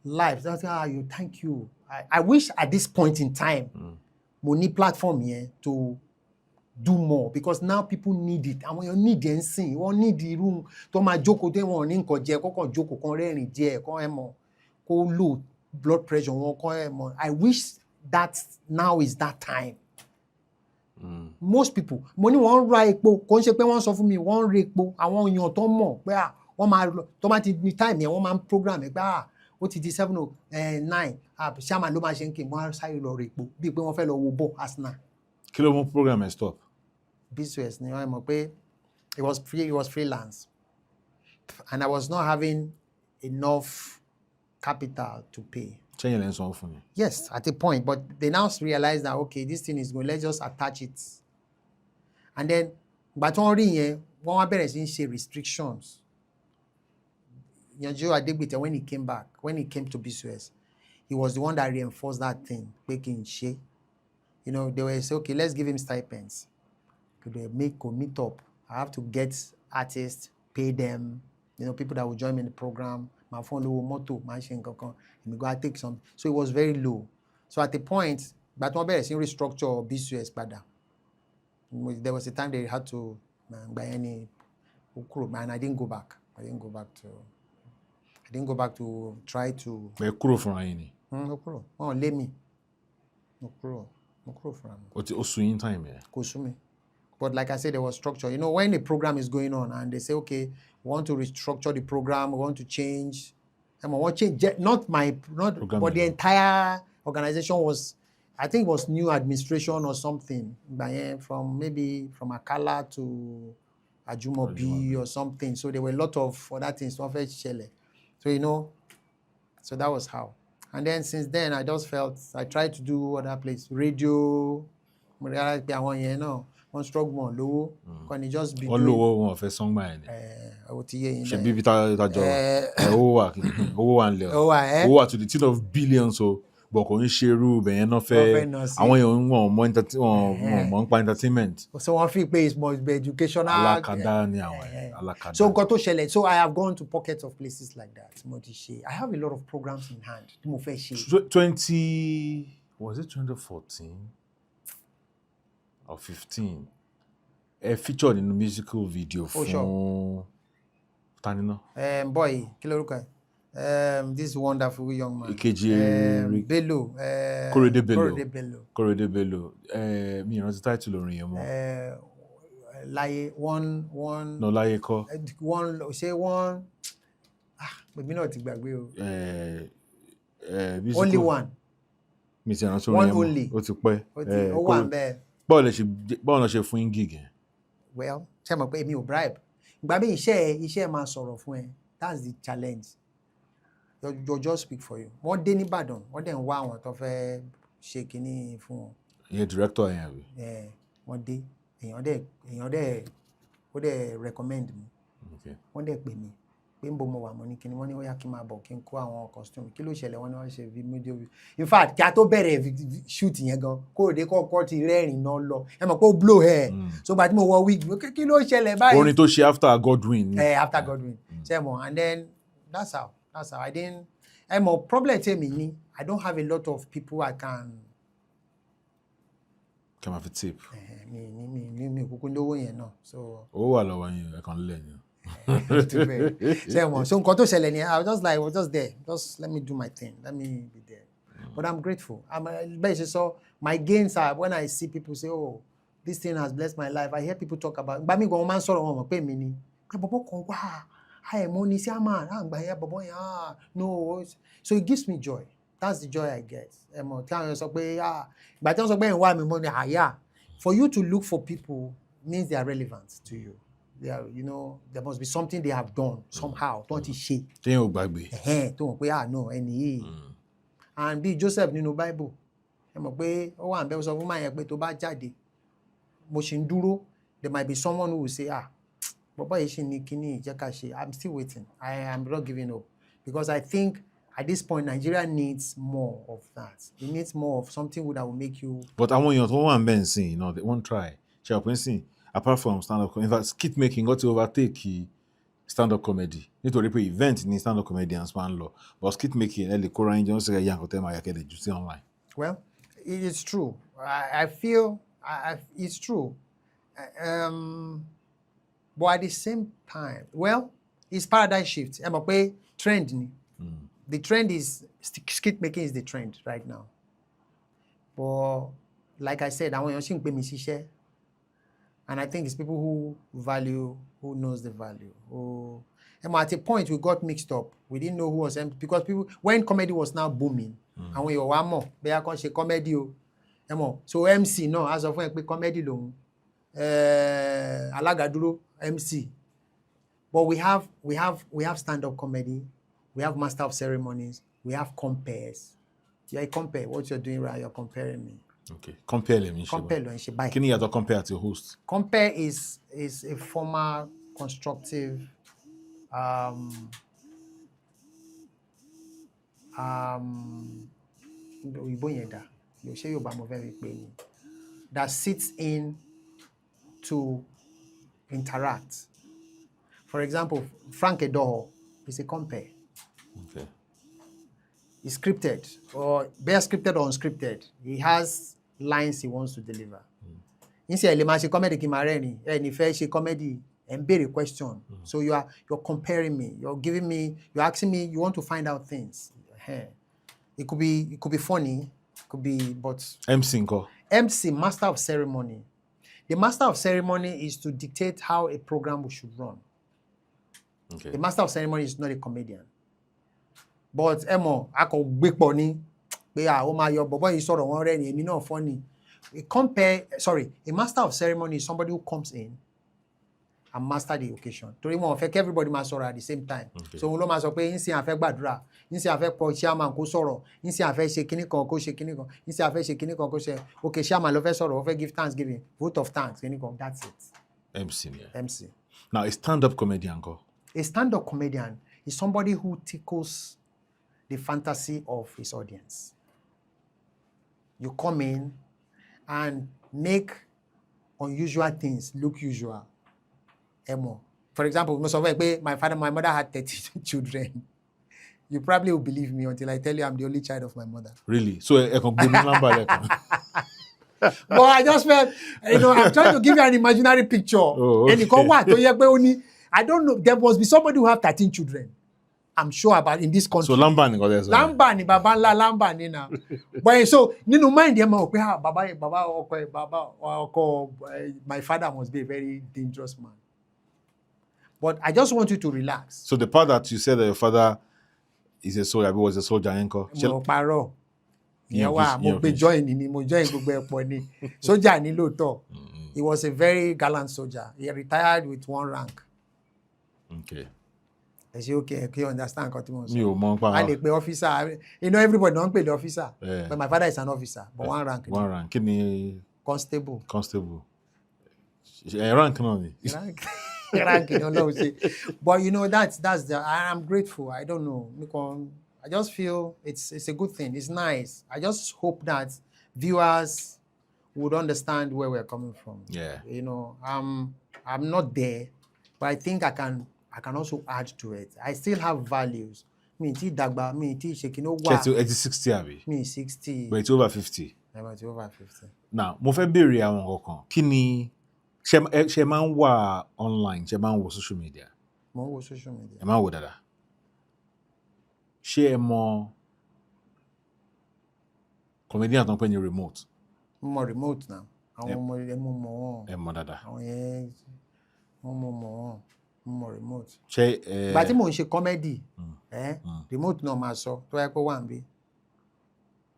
life. That's thank you. I wish at this point in time, mo ní platform here to do more, because now people need it. And when you need the sing, you need the room to máa jókòó te wọ́n ní nǹkan jẹ, kọ́kàn jókòó kan rẹ́rìn díẹ̀, kó low blood pressure wọn. I wish that now is that time. Most people, money wọ́n ra epo, kò ń ṣe pé wọ́n sọ fún mi, wọ́n ra epo, àwọn èèyàn tó mọ̀ pé wọ́n máa tó bá ti ní time yẹn, wọ́n máa ń program ẹ̀ pé ó ti di 7:09, chairman ló máa ṣe ń kí wọ́n sáré lọ ra epo bíi pé wọ́n fẹ́ lọ wo ball Arsenal. Kí ló mú program ẹ̀ stop? BCS ni wọ́n mọ̀ pé It was freelance. And I was not having enough capital to pay. Yes, at a point. But they now realized that, okay, this thing is good. Let's just attach it. And then, but one restrictions. When he came back, when he came to BCS, he was the one that reinforced that thing, making share. You know, they were say, okay, let's give him stipends. Could they meet up? I have to get artists, pay them, you know, people that will join me in the program. My phone low motto, my and go I take some. So it was very low. So at the point, but one better restructure BCS better. There was a time they had to buy any and I didn't go back. I didn't go back to try to. No, let me. No from. What's also in time, yeah? Kusumi. But like I said, there was structure. You know, when the program is going on and they say, okay, we want to restructure the program, we want to change. I want to change, but the entire organization was, I think it was new administration or something, from Akala to Ajumobi or something. So there were a lot of other things. So, you know, so that was how. And then since then, I just felt, I tried to do other places, radio, one strong more low. Can you just be doing? Low for song man. Should be to the tune of billions. So, but when you share room, and not fair, I want you more entertainment. So one fee pays must be educational. So so I have gone to pockets of places like that. I have a lot of programs in hand. 2014 or 15? Featured in a musical video for Tanino. Boy, this wonderful young man. Bello. Korede Bello. Me know the title on him. One. No lie ko. One. Say one. But me not only one. One only. O ti pẹ́. One there. Bọ́ọ̀lù ṣe fún gig. Well, ṣé mo pé mi ò bribe. Ìgbà bí iṣẹ́ máa sọ̀rọ̀ fún ẹ. That's the challenge. You'll just speak for you. Wọ́n dé ní Ìbàdàn, wọ́n dẹ̀ ń wá àwọn tó fẹ́ ṣe kinní fún wọn. Ìyẹn director yẹn àbí? Wọ́n dé. Èèyàn dẹ̀ recommend mi. Wọ́n dẹ̀ pè mí. Pé ń bo mo wà mo ní kinní, wọ́n ní ó yá kí n máa bọ̀ kí n kó àwọn costume. Kí ló ṣẹlẹ̀ wọ́n ní wọ́n ṣe video. In fact, kí a tó bẹ̀rẹ̀ shoot yẹn gan, Kóredé kọ́kọ́ ti rẹ́rìn náà lọ. Ẹ mọ̀ pé ó blow hair. So gbà tí mo wọ wig, kí ló ṣẹlẹ̀ báyìí? Orin tó ṣe after Godwin. After Godwin. Ṣé mo, and then that's how I didn't. Problem tell me, I don't have a lot of people I can. Come have a tip. Me kukundowo yẹn náà. So. Oh, I love you. I can learn you. So nǹkan tó ṣẹlẹ̀ ni, I was just there. Just let me do my thing. Let me be there. But I'm grateful. So my gains are when I see people say, "Oh, this thing has blessed my life." I hear people talk about. But me go man sọ̀rọ̀ wọn mọ̀ pé mi ni. No, so it gives me joy. That's the joy I get. For you to look for people means they are relevant to you. They are, you know, there must be something they have done somehow. Don't it shake? No, any. And be Joseph nínú Bible. There might be someone who will say, I'm still waiting. I am not giving up. Because I think at this point, Nigeria needs more of that. It needs more of something that will make you... But I want you to one man sing, you know, they won't try. Apart from stand-up comedy, in fact, skit making got to overtake stand-up comedy. Need to repeat event in stand-up comedians man law. But skit making, online. Well, it is true. I feel it's true. But at the same time, well, it's paradigm shift. Trend. The trend is skit making is the trend right now. But like I said, I want you to me share. And I think it's people who value, who knows the value. At a point, we got mixed up. We didn't know who was MC. Because people, when comedy was now booming, and we were one more, they are comedy. So MC, no, as of when we comedy long. Alagaduro, MC. But we have stand-up comedy, we have master of ceremonies, we have compares. Yeah, compare what you're doing right, you're comparing me. Okay. Compare them. Compare lo ń ṣe báyìí. Can you compare at your host? Compare is a formal constructive that sits in to interact. For example, Frank Edoho is a compare. Okay. He's scripted, or bare scripted or unscripted. He has lines he wants to deliver. Instead, she comedy kimareni, and if she comedy and be a question. So you're comparing me, you're asking me, you want to find out things. It could be funny, it could be, but MC, master of ceremony. The master of ceremony is to dictate how a program should run. Okay. The master of ceremony is not a comedian. But Emo, I could gbé pọ̀ ni pé ó máa yọ bọ̀bọ́ yìí sọ̀rọ̀ wọn rẹ́rìn èmi náà funny. A master of ceremony is somebody who comes in and master the occasion. Torí wọn fẹ́ everybody máa sọ̀rọ̀ at the same time. Okay. So wọn ló máa sọ pé ńsìn àfẹ́ gbàdúrà, ńsìn àfẹ́ pọ̀ chairman kó sọ̀rọ̀, ńsìn àfẹ́ ṣe kíní kan kó ṣe kíní kan, ńsìn àfẹ́ ṣe kíní kan kó ṣe. Okay, chairman ló fẹ́ sọ̀rọ̀, ó fẹ́ give thanksgiving, vote of thanks, kíní kan, that's it. MC, yeah. MC. Now, a stand-up comedian, A stand-up comedian is somebody who tickles the fantasy of his audience. You come in and make unusual things look usual. Emo. For example, most of it, my mother had 30 children. You probably will believe me until I tell you I'm the only child of my mother. Really? So, but I just felt, I'm trying to give you an imaginary picture. Oh, okay. I don't know. There must be somebody who have 13 children. I'm sure about in this country. So Lambani got there. Lambani, Baba Lambani now. But so, mind them, my father must be a very dangerous man. But I just want you to relax. So the part that you said that your father is a soldier, was a soldier, uncle. Mo join gbogbo ẹ̀pọ̀ ni. Soldier ni lóòótọ́. He was a very gallant soldier. He retired with 1 rank. Okay. I say, okay, you understand what you I like the officer. Everybody don't pay the officer. Yeah. But my father is an officer, but 1 rank. 1 rank. Constable. Rank only. Rank, But I'm grateful. I don't know. I just feel it's a good thing. It's nice. I just hope that viewers would understand where we're coming from. Yeah. I'm not there, but I think I can also add to it. I still have values. Me dagba, me shaking no wa. It's 60 abi. Me 60. But it's over 50. Yeah, it's over 50. Now, mo fẹ́ béèrè àwọn kankan. Kí ni ṣe máa ń wà online, ṣe máa ń wo social media? Mo wo social media. Ẹ máa ń wo dáadáa. Ṣé ẹ mọ comedian tó ń pè ní remote? Mo remote now. Àwọn ọmọ ẹ mọ wọn. Ẹ mọ dáadáa. Àwọn yẹn mo remote. Ṣé Ìgbà tí mò ń ṣe comedy, remote náà máa sọ tó yẹ pé wà ń bí.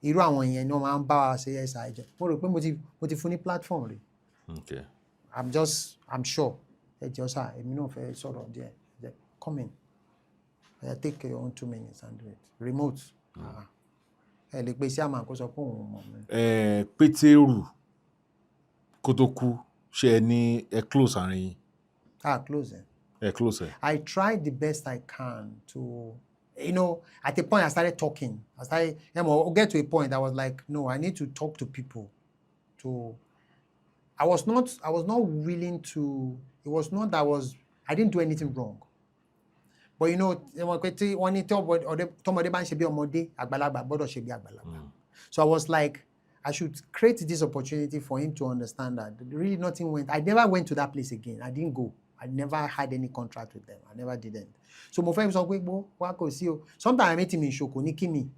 Irú àwọn yẹn ni wọ́n máa ń bá wa ṣe SI jẹ. Mo rò pé mo ti fún ní platform rẹ̀. Okay. I'm sure. Ẹ jọ sá, èmi náà fẹ́ sọ̀rọ̀ díẹ̀. Come in. Take your own 2 minutes and do it. Remote. Ẹ lè pe sí àmà kó sọ pé òun mọ̀ mi. Peteru kó tó kú ṣé ẹ ní ẹ close àárín yín? Close ẹ. Close. I tried the best I can to, at a point I started talking. I'll get to a point I was like, no, I need to talk to people. I was not willing to, it was not that I didn't do anything wrong. But so I was like, I should create this opportunity for him to understand that really nothing went. I never went to that place again. I didn't go. I never had any contract with them. I never didn't. So my friend was like, sometimes I met him in show, kò ní kí mi.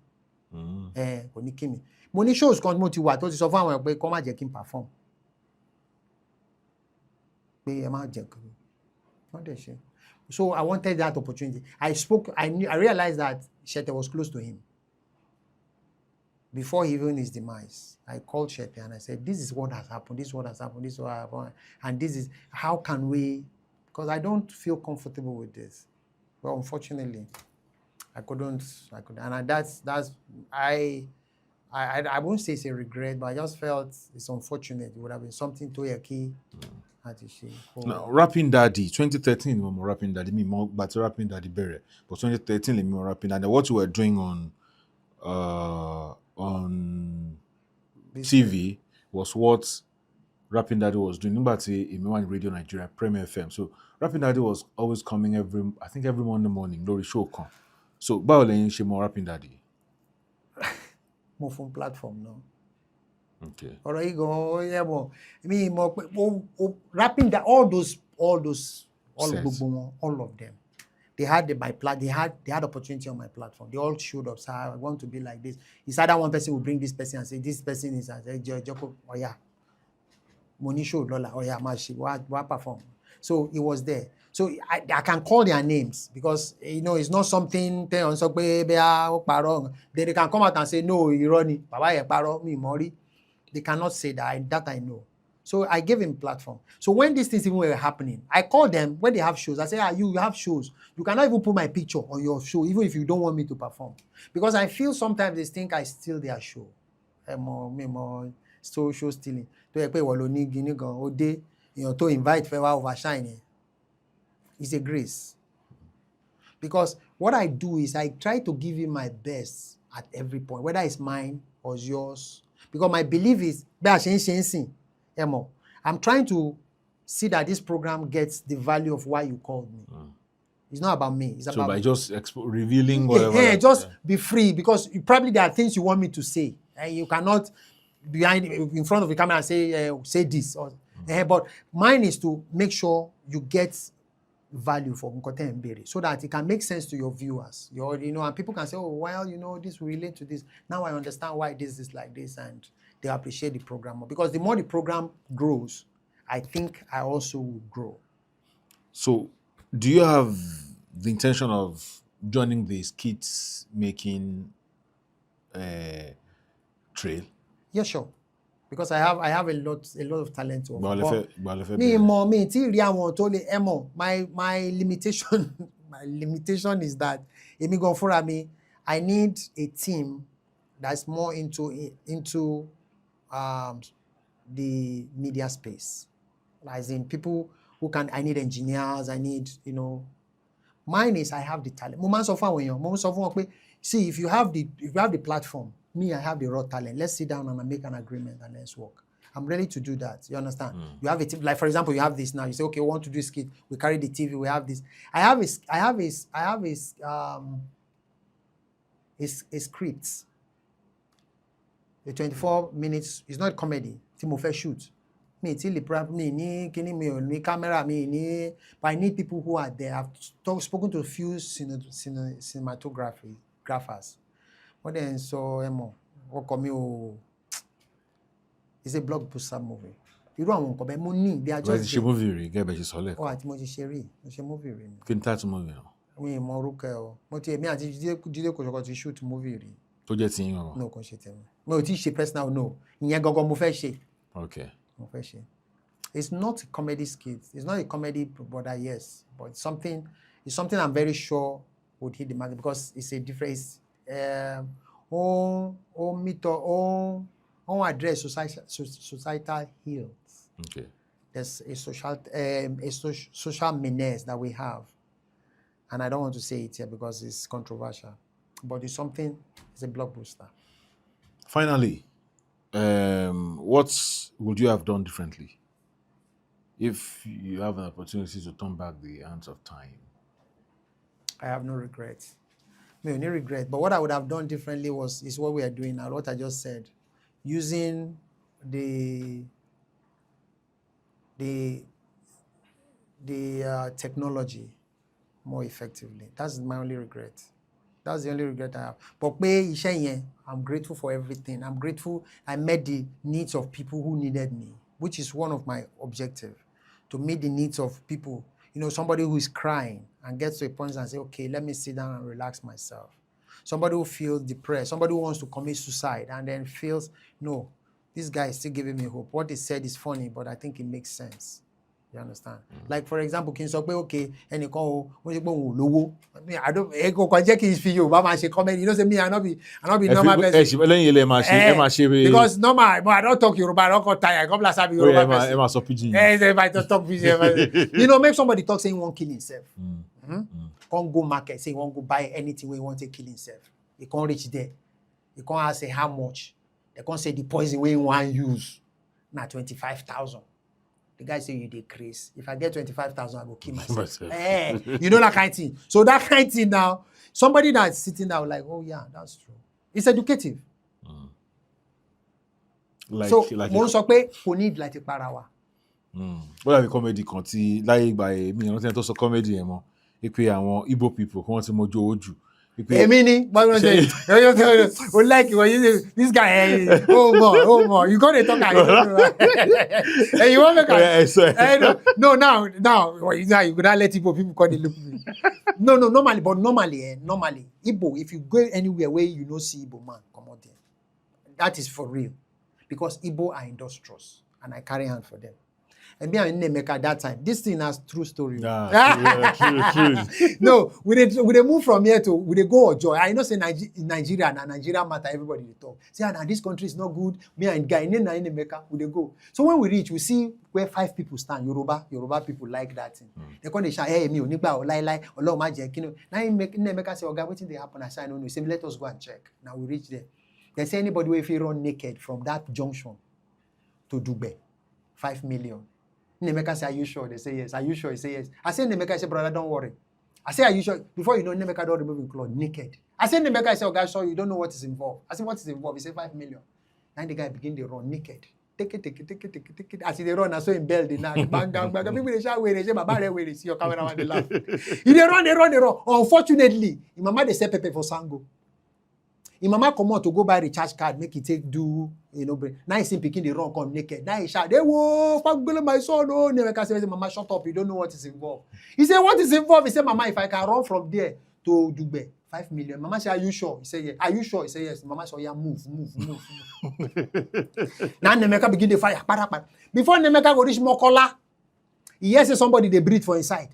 Kò ní kí mi. Mo ní shows kan mo ti wà tó ti sọ fún àwọn pé kó má jẹ́ kí n perform. Pé ẹ má jẹ́ kí. Not that shit. So I wanted that opportunity. I realized that Shete was close to him. before even his demise, I called Shepe and I said, this is what has happened, this is what has happened, this is what happened, and this is, how can we, because I don't feel comfortable with this. Well, unfortunately, I couldn't, and I won't say it's a regret, but I just felt it's unfortunate. It would have been something to a key. Now, Rapping Daddy, 2013, when we Rapping Daddy, but Rapping Daddy Bere, but 2013, me Rapping Daddy. What you were doing on TV was what Rapping Daddy was doing. But in Radio Nigeria, Premier FM. So Rapping Daddy was always coming every Monday morning. Lori show come. So Baolen she more Rapping Daddy. More from platform, no. Okay. All right, go. Yeah, more. I mean, more Rapping that all of them. They had they had opportunity on my platform. They all showed up. So I want to be like this. It's either one person will bring this person and say this person is Joko. Oh yeah, money show Lola. Oh yeah, Mashi. What perform? So it was there. So I can call their names because it's not something they can come out and say no, irony. Baba paro me mori. They cannot say that I know. So I gave him platform. So when these things even were happening, I called them when they have shows. I say, you have shows. You cannot even put my picture on your show, even if you don't want me to perform. Because I feel sometimes they think I steal their show. So show stealing. To invite for overshine. It's a grace. Because what I do is I try to give you my best at every point, whether it's mine or yours. Because my belief is, I'm trying to see that this program gets the value of why you called me. It's not about me. It's about by just revealing whatever. Be free, because probably there are things you want me to say, and you cannot in front of the camera and say this. But mine is to make sure you get value for Nkote and Bere, so that it can make sense to your viewers. And people can say, oh, well, this will relate to this. Now I understand why this is like this, and they appreciate the program more. Because the more the program grows, I think I also will grow. So, do you have the intention of joining the skits making trail? Yeah, sure. Because I have a lot of talent to offer. My limitation is that I need a team that's more into the media space. As in people who can, I need engineers, I need, mine is I have the talent. See, if you have the platform, me, I have the raw talent. Let's sit down and make an agreement and let's work. I'm ready to do that. You understand? You have a team, like for example, you have this now. You say, okay, we want to do a skit. We carry the TV. We have this. I have a script. The 24 minutes is not comedy. Timo shoot. Me, camera, but I need people who are there. I've spoken to a few cinematographers. But then it's a blockbuster movie. You don't want money. They are just a movie. Get better solid. Oh, it's a movie. Can touch movie. We more me and shoot movie. No, no, teach personal. No, okay. It's not a comedy skit. It's not a comedy, but yes, but it's something I'm very sure would hit the market, because it's a difference. Address societal ills. Okay. There's a social menace that we have, and I don't want to say it here because it's controversial, but it's a blockbuster. Finally, what would you have done differently if you have an opportunity to turn back the hands of time? I have no regrets. No regret. But what I would have done differently is what we are doing now, what I just said. Using the technology more effectively. That's my only regret. That's the only regret I have. But I'm grateful for everything. I'm grateful I met the needs of people who needed me, which is one of my objectives, to meet the needs of people. Somebody who is crying and gets to a point and say, okay, let me sit down and relax myself. somebody who feels depressed, somebody who wants to commit suicide and then feels, no, this guy is still giving me hope. What he said is funny, but I think it makes sense. You understand? Like, for example, can you say, okay, and you call, I don't, comedy. You know, say me, I not be normal person. Because normal, but I don't talk Yoruba, I don't tired. I come last time Yoruba person. If I don't talk pidgin, you know, make somebody talk saying he won't kill himself. Can't go market, say he won't go buy anything where he want to kill himself. He can't reach there. He can't ask say how much. They can't say the poison where he want use. Now 25,000. The guy say you decrease. If I get 25,000, I will kill myself. You know that kind of thing. So that kind of thing now, somebody that's sitting down like, oh yeah, that's true. It's educative. So mo sọ pé kò need láti para wa. What are the comedy kan tí láyé ìgbà èmi ìrántí ẹni tó sọ comedy yẹn mọ́ pé àwọn Igbo people kí wọ́n ti mojú ojú. Èmi ni bọ́lá ṣe o like when you say this guy oh more you go dey talk and you wan make am no now you go not let Igbo people come dey look me. No normally Igbo, if you go anywhere where you no see Igbo man come out there, that is for real, because Igbo are industrious and I carry hand for them. And me and Nemeka at that time, this thing has true story. True. No, we dey move from here to we dey go Ojo. I know say Nigeria matter, everybody dey talk. Say this country is not good. Me and guy Nemeka, we dey go. So when we reach, we see where 5 people stand. Yoruba people like that thing. They come dey shout, hey me onigba o lie Ọlọ́run má jẹ́ kino. Now Nemeka say, oga, wetin dey happen? I say, I don't know. Say, let us go and check. Now we reach there. They say anybody wey fit run naked from that junction to Dugbe, 5 million. Nemeka say, are you sure? They say yes. Are you sure? He say yes. I say, Nemeka, I say, brother, don't worry. I say, are you sure? Before you know, Nemeka don't remove his clothes naked. I say, Nemeka, I say, oh, guys, sorry, you don't know what is involved. I say, what is involved? He say, 5 million. Then the guy begin to run naked. Take it. As they run, I saw him bell the night. Bang. People they shout, wait, they say, Baba, wait, they see your cameraman, they laugh. They run. Unfortunately, his mama, they sell pepper for Sango. His mama come out to go buy recharge card, make it take do, you know. Now he see picking the run, come naked. Now he shout, hey, whoa, my son, oh, Nemeka say, Mama, shut up, you don't know what is involved. He said, what is involved? He said, Mama, if I can run from there to Dugbe, 5 million. Mama said, are you sure? He said, yes. Are you sure? He said, yes. Mama said, yeah, move. Now Nemeka begin the fire. Before Nemeka go reach Mokola, he hears somebody they breathe for inside.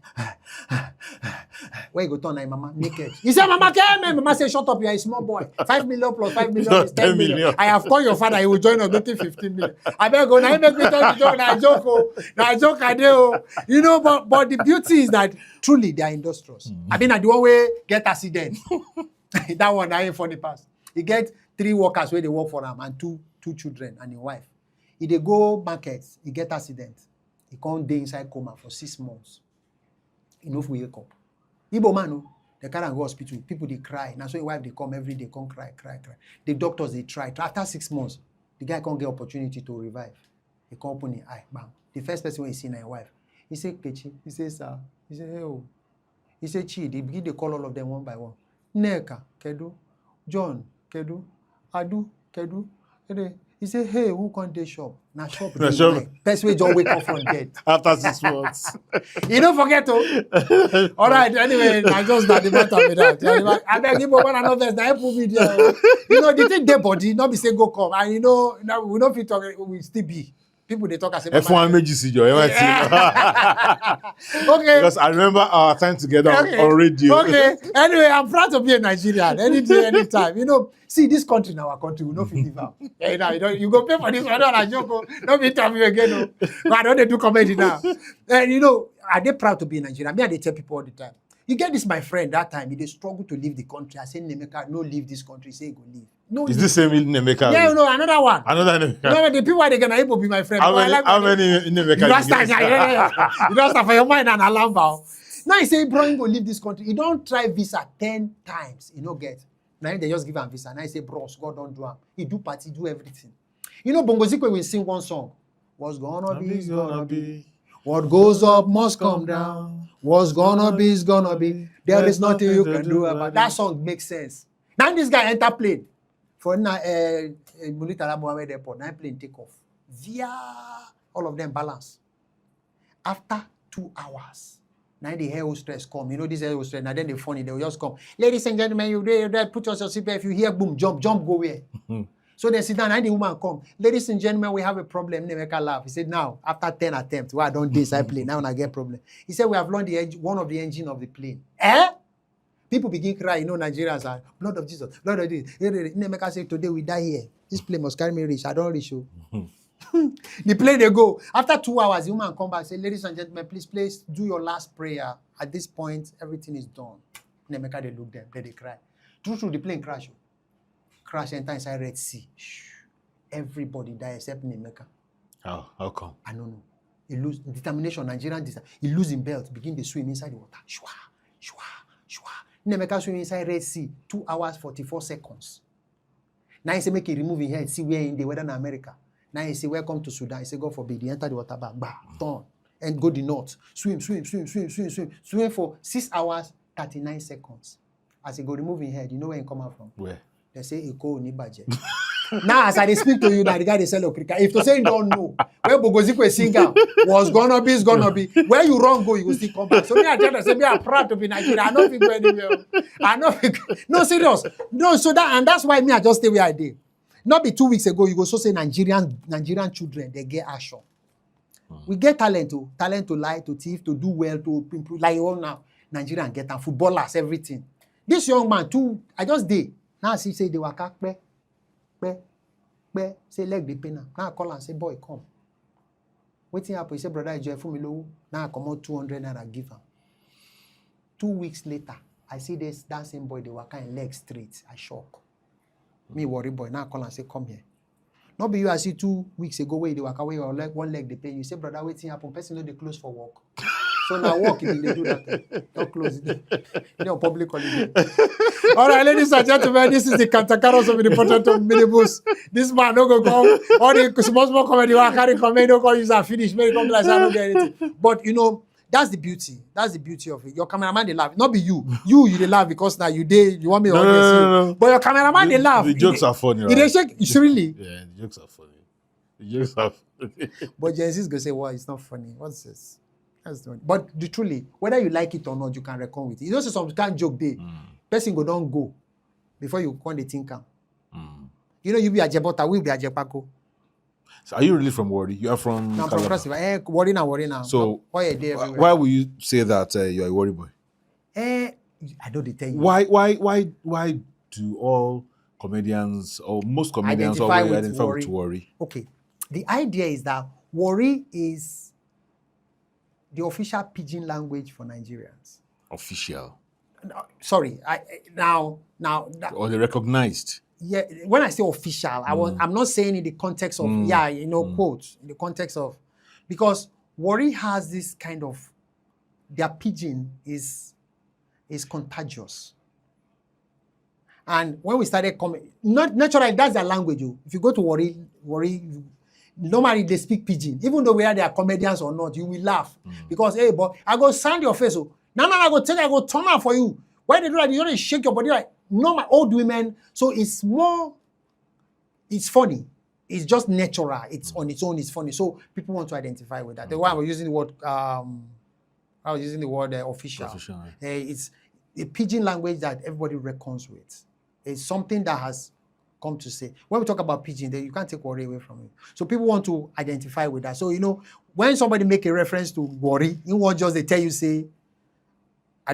Where you go turn now, Mama naked? He said, Mama, come here. Mama said, shut up, you are a small boy. 5 million plus 5 million is 10 million. I have called your father, he will join us, making 15 million. I better go now. He make me talk the joke. Now joke I do. You know, but the beauty is that truly they are industrious. I mean, the one way get accident. That one I ain't funny pass. He get 3 workers where they work for him and two children and a wife. If they go markets, he get accident. He can't day inside coma for 6 months. Enough we wake up. Igbo man, they can't go hospital. People they cry. Now so your wife they come every day, come cry. The doctors they try. After 6 months, the guy can't get opportunity to revive. He can't open his eye. Bam. The first person when he see my wife, he say Kechi. He say sir. He say hey oh. He say Chi. They begin to call all of them one by one. Neka, Kedu, John, Kedu, Adu, Kedu. He say, hey, who can't they shop? Now shop. Best way John wake up from dead. After 6 months. You don't forget to. All right, anyway, I just not the matter with that. I beg you, but when I know there's the Apple video. You know, the thing dead body, not be say go come. And you know, now we don't fit talk, we still be. People they talk as a F1 Majesty Joy. Okay. Because I remember our time together on radio. Okay. Anyway, I'm proud to be a Nigerian. Any day, anytime. You know, see this country, now our country, we don't fit live out. You go pay for this one, I joke. Don't be telling me again. No. But I don't do comedy now. And you know, are they proud to be a Nigerian? Me, they tell people all the time. You get this, my friend, that time, they struggle to leave the country. I say, Nemeka, no leave this country. Say, go leave. No, is this same Nemeka? Yeah, no, another one. Another Nemeka. No, the people are going to be my friend. How many Nemeka? You don't start for your mind and alarm bow. Now you say, bro, you go leave this country. You don't try visa 10 times. You don't get. Now they just give him visa. Now you say, bros, God don't do him. He do party, do everything. You know, Bongo Zikwe will sing one song. What's gonna be, is gonna be. What goes up must come down. What's gonna be is gonna be. There is nothing you can do about that. Song makes sense. Now this guy enter plane for Mulitala Mohammed Airport. Now plane take off. Via all of them balance. After 2 hours, Now the air hostess come. You know this air hostess. Now then they funny. They will just come. Ladies and gentlemen, you put your seatbelt. If you hear boom, jump, go where? So they sit down and the woman come. Ladies and gentlemen, we have a problem. They make her laugh. He said, now, after 10 attempts, why don't this I plane? Now I get problem. He said, we have learned one of the engine of the plane. People begin crying. You know, Nigerians are, blood of Jesus, blood of Jesus. Nemeka say, today we die here. This plane must carry me reach. I don't reach you. The plane they go. After 2 hours, the woman come back and say, ladies and gentlemen, please do your last prayer. At this point, everything is done. Nemeka, they look them. Then they cry. True, the plane crash. Crash enter inside Red Sea. Everybody die except Nemeka. How come? I don't know. He lose determination, Nigerian he losing belt, begin to swim inside the water. Nemeka swim inside Red Sea, 2 hours, 44 seconds. Now he say, make it remove his head, see where in the weather in America. Now he say, welcome to Sudan. He say, God forbid, he enter the water back, turn, and go the north. Swim for 6 hours, 39 seconds. As he go remove his head, you know where he come out from? Where? They say, Eko ni budget. Now, as I speak to you, now the guy they sell Okrika. If to say you don't know where Bogozikwe singer was gonna be, is gonna be. Where you wrong go, you will still come back. So me, I tell them, say me, I'm proud to be Nigerian. I don't think go anywhere. No serious. No, so that's why me I just stay where I did. Not be 2 weeks ago, you go so say Nigerian children they get action. We get talent to lie, to thief, to do well, to improve. Like all now, Nigerian get them footballers, everything. This young man too, I just did. Now I see say they were say leg the pain. Now I call and say, boy, come. Waiting up, he say, brother, you for me low. Now I come out 200 and I give him. 2 weeks later, I see that same boy, they were kind of leg straight. I shock. Me worry boy. Now I call and say, come here. Not be you I see 2 weeks ago where they walk away or like one leg they pay. You say, brother, waiting up, person know they close for work. So now walk it, they do that. Don't close it. You know, public holiday. All right, ladies and gentlemen, this is the Cantacaros of the Potato Minibus. This man no go come. All the small comedy I carry come, no go use and finish. Maybe come like I don't get anything. But you know, that's the beauty. That's the beauty of it. Your cameraman they laugh. Not be you. You they laugh because now you want me no. But your cameraman they laugh. The jokes are funny, right? They shake. Really? Yeah, the jokes are funny. The jokes are funny. But Gen Z is gonna say, well, it's not funny. What's this? But truly, whether you like it or not, you can reckon with it. You know, so some can't joke day. Person go don't go before you come the think. You know, you be a Jebota, we be a Jepako. So are you really from Warri? You are from? No, I'm from Cross River. Warri now. So why will you say that you're a Warri boy? I know they tell you. Why do all comedians or most comedians always identify with Warri? Okay, the idea is that Warri is the official pidgin language for Nigerians. Official. Sorry, now. Or they recognized. Yeah, when I say official, I'm not saying in the context of quotes, in the context of, because Warri has this kind of, their pidgin is contagious. And when we started coming, naturally that's their language. If you go to Warri, normally they speak pidgin. Even though whether they are comedians or not, you will laugh. Because, hey, but I go sand your face. Now I go turn out for you. Why they do that? You don't shake your body like normal old women. So it's funny. It's just natural. It's on its own. It's funny. So people want to identify with that. The way I was using the word, official. Right. It's a pidgin language that everybody reckons with. It's something that has come to say. When we talk about pidgin, then you can't take Warri away from it. So people want to identify with that. So, you know, when somebody make a reference to Warri, you won't just they tell you, say,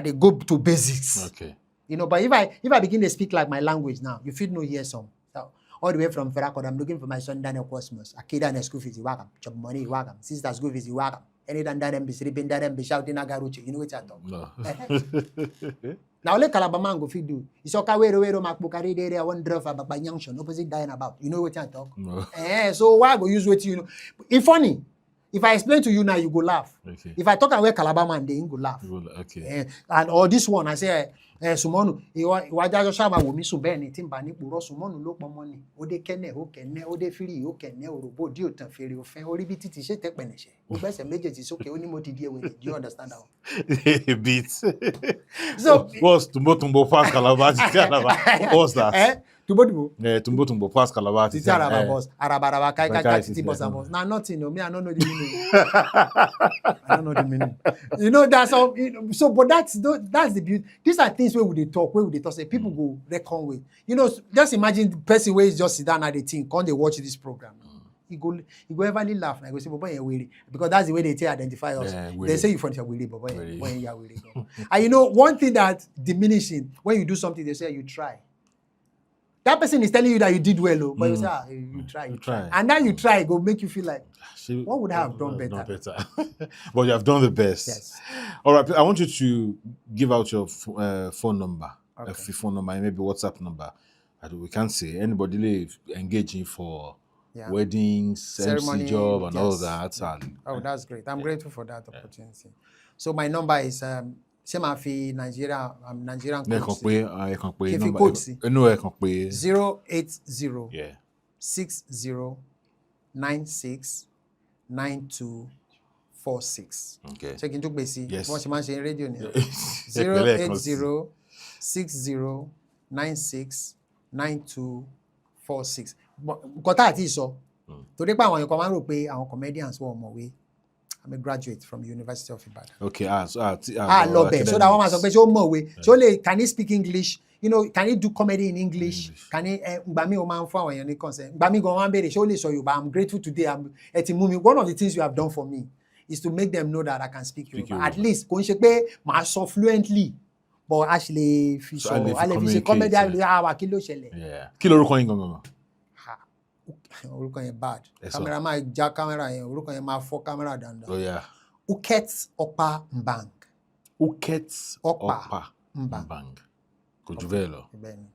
they go to basics. Okay. You know, but if I begin to speak like my language now, you feel no hear some. So, all the way from Ferracod, I'm looking for my son Daniel Cosmos. Akida and school fees, you welcome. Chop money, you welcome. Sister school fees, you welcome. Any than them be sleeping, them be shouting agaruche. You know what I talk? No. Now let Calabaman go feed do. It's okay where Macbukari there, one draw for by junction, opposite dying about. You know what I talk? No. So why go use what you know? It's funny. If I explain to you now, you go laugh. Okay. If I talk away Calabaman, they ain't go laugh. Okay. And or this one, I say, Sumonu, Iwaja Shaba will miss Subeni, Timbani, Buro, Sumonu, look money. Ode Kene, Okene, Ode Fili, Okene, Orobo, Diota, Ferry, or Ribiti, Tekpeneshe. Ubes and Major is okay, only more to deal with it. Do you understand now? Beats. So, what's Tumbo Park Calabash? What's that? Tubo. Tumbo pass Calabar. Titi araba boss. Araba kai titi boss and boss. Now nothing, no. Me, I don't know the meaning. I don't know the meaning. You know, that's all. So, but that's the beauty. These are things where would they talk, say people go reckon with. You know, just imagine the person where is just sit down at the thing, come they watch this program. He go everly laugh and I go say, "Boy, you're weary," because that's the way they identify us. They say you front you're weary, but boy, you're weary. And you know, one thing that diminishing when you do something, they say you try. That person is telling you that you did well, but you say, you try. And then you try, go make you feel like, what would I have done better? But you have done the best. Yes. All right, I want you to give out your phone number, Okay. phone number, and maybe WhatsApp number. We can't say anybody engaging for weddings, ceremony, MC job, and all that. Oh, that's great. I'm grateful for that opportunity. So my number is Nigeria. I'm Nigerian coach. 080 60 96 9246. Okay. Check into basic. Yes. 080 60 96 9246. Nǹkan tá àti sọ torí pé àwọn èèyàn kan máa ń rò pé àwọn comedians wọ́n mọ̀wé. I'm a graduate from the University of Ibadan. Okay. Love it. So that one man sọ pé ṣé ó mọ̀wé. Ṣé ó lè can he speak English? You know, can he do comedy in English? Can he gbà mí o máa ń fún àwọn èèyàn ní consent. Gbà mí gan wọ́n béèrè ṣé ó lè sọ Yorùbá. I'm grateful today. Ẹ ti mú mi. One of the things you have done for me is to make them know that I can speak Yoruba. At least kò ń ṣe pé màá sọ fluently. But actually fi sọ̀rọ̀ a lè fi ṣe comedy àwa kí ló ṣẹlẹ̀. Kí lorúkọ yín gangan? Orúkọ yẹn bad. Camera máa já camera yẹn. Orúkọ yẹn máa fọ́ camera dandan. Oh yeah. Uket Opa Mbang. Uket Opa Mbang. Kò jù bẹ́ẹ̀ lọ. Bẹ́ẹ̀ni.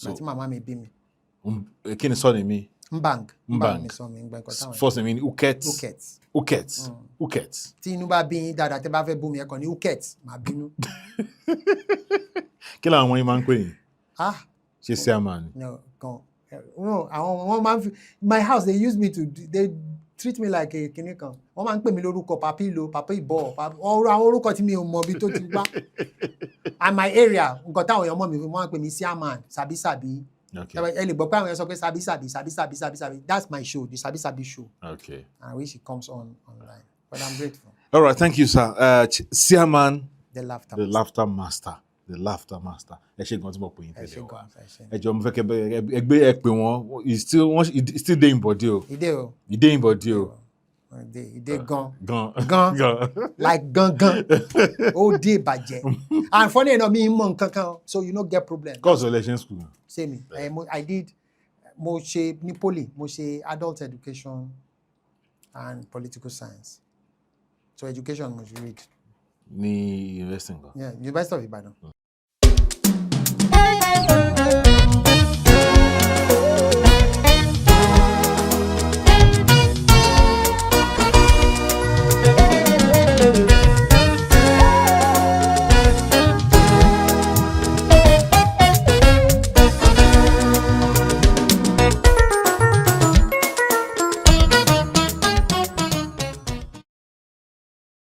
Láti màmá mi bí mi. Kí ni sọ́ọ̀nì mi? Mbang. Mbang ni sọ mi. First name ni Uket. Tí inú bá bí yín dáadáa tẹ́ bá fẹ́ bú mi ẹ kàn ní Uket máa bínú. Kí làwọn ọmọ yín máa ń pè yín? Ṣé Siaman? No, àwọn máa ń fi my house they use me they treat me like a kinní kan. Wọ́n máa ń pè mí lórúkọ Papilo, Papibo, àwọn orúkọ tí mi ò mọ bí tó ti wá. And my area, nǹkan táwọn èèyàn mọ̀ mi wọ́n máa ń pè mí Siaman, Sabi. Okay. Ẹ lè gbọ́ pé àwọn èèyàn sọ pé Sabi. That's my show, the Sabi show. Okay. I wish it comes online. But I'm grateful. All right, thank you, sir. Siaman, the laughter master. Ẹ ṣé gan tí mo pè yín tẹ́lẹ̀ wá. Ẹ jọ̀ọ́ mo fẹ́ kẹ́ ẹgbẹ́ ẹ pè wọ́n. He still dey in body o. He dey in body o. He dey gan. Like gan. Ó dé bàjẹ́. And funny enough, me mọ̀ nǹkan kan, so you no get problem. Course election school. Say me. I did mo ṣe ní poly, mo ṣe adult education and political science. So education mo ṣe read. Ní university nǹkan. Yeah, University of Ibadan.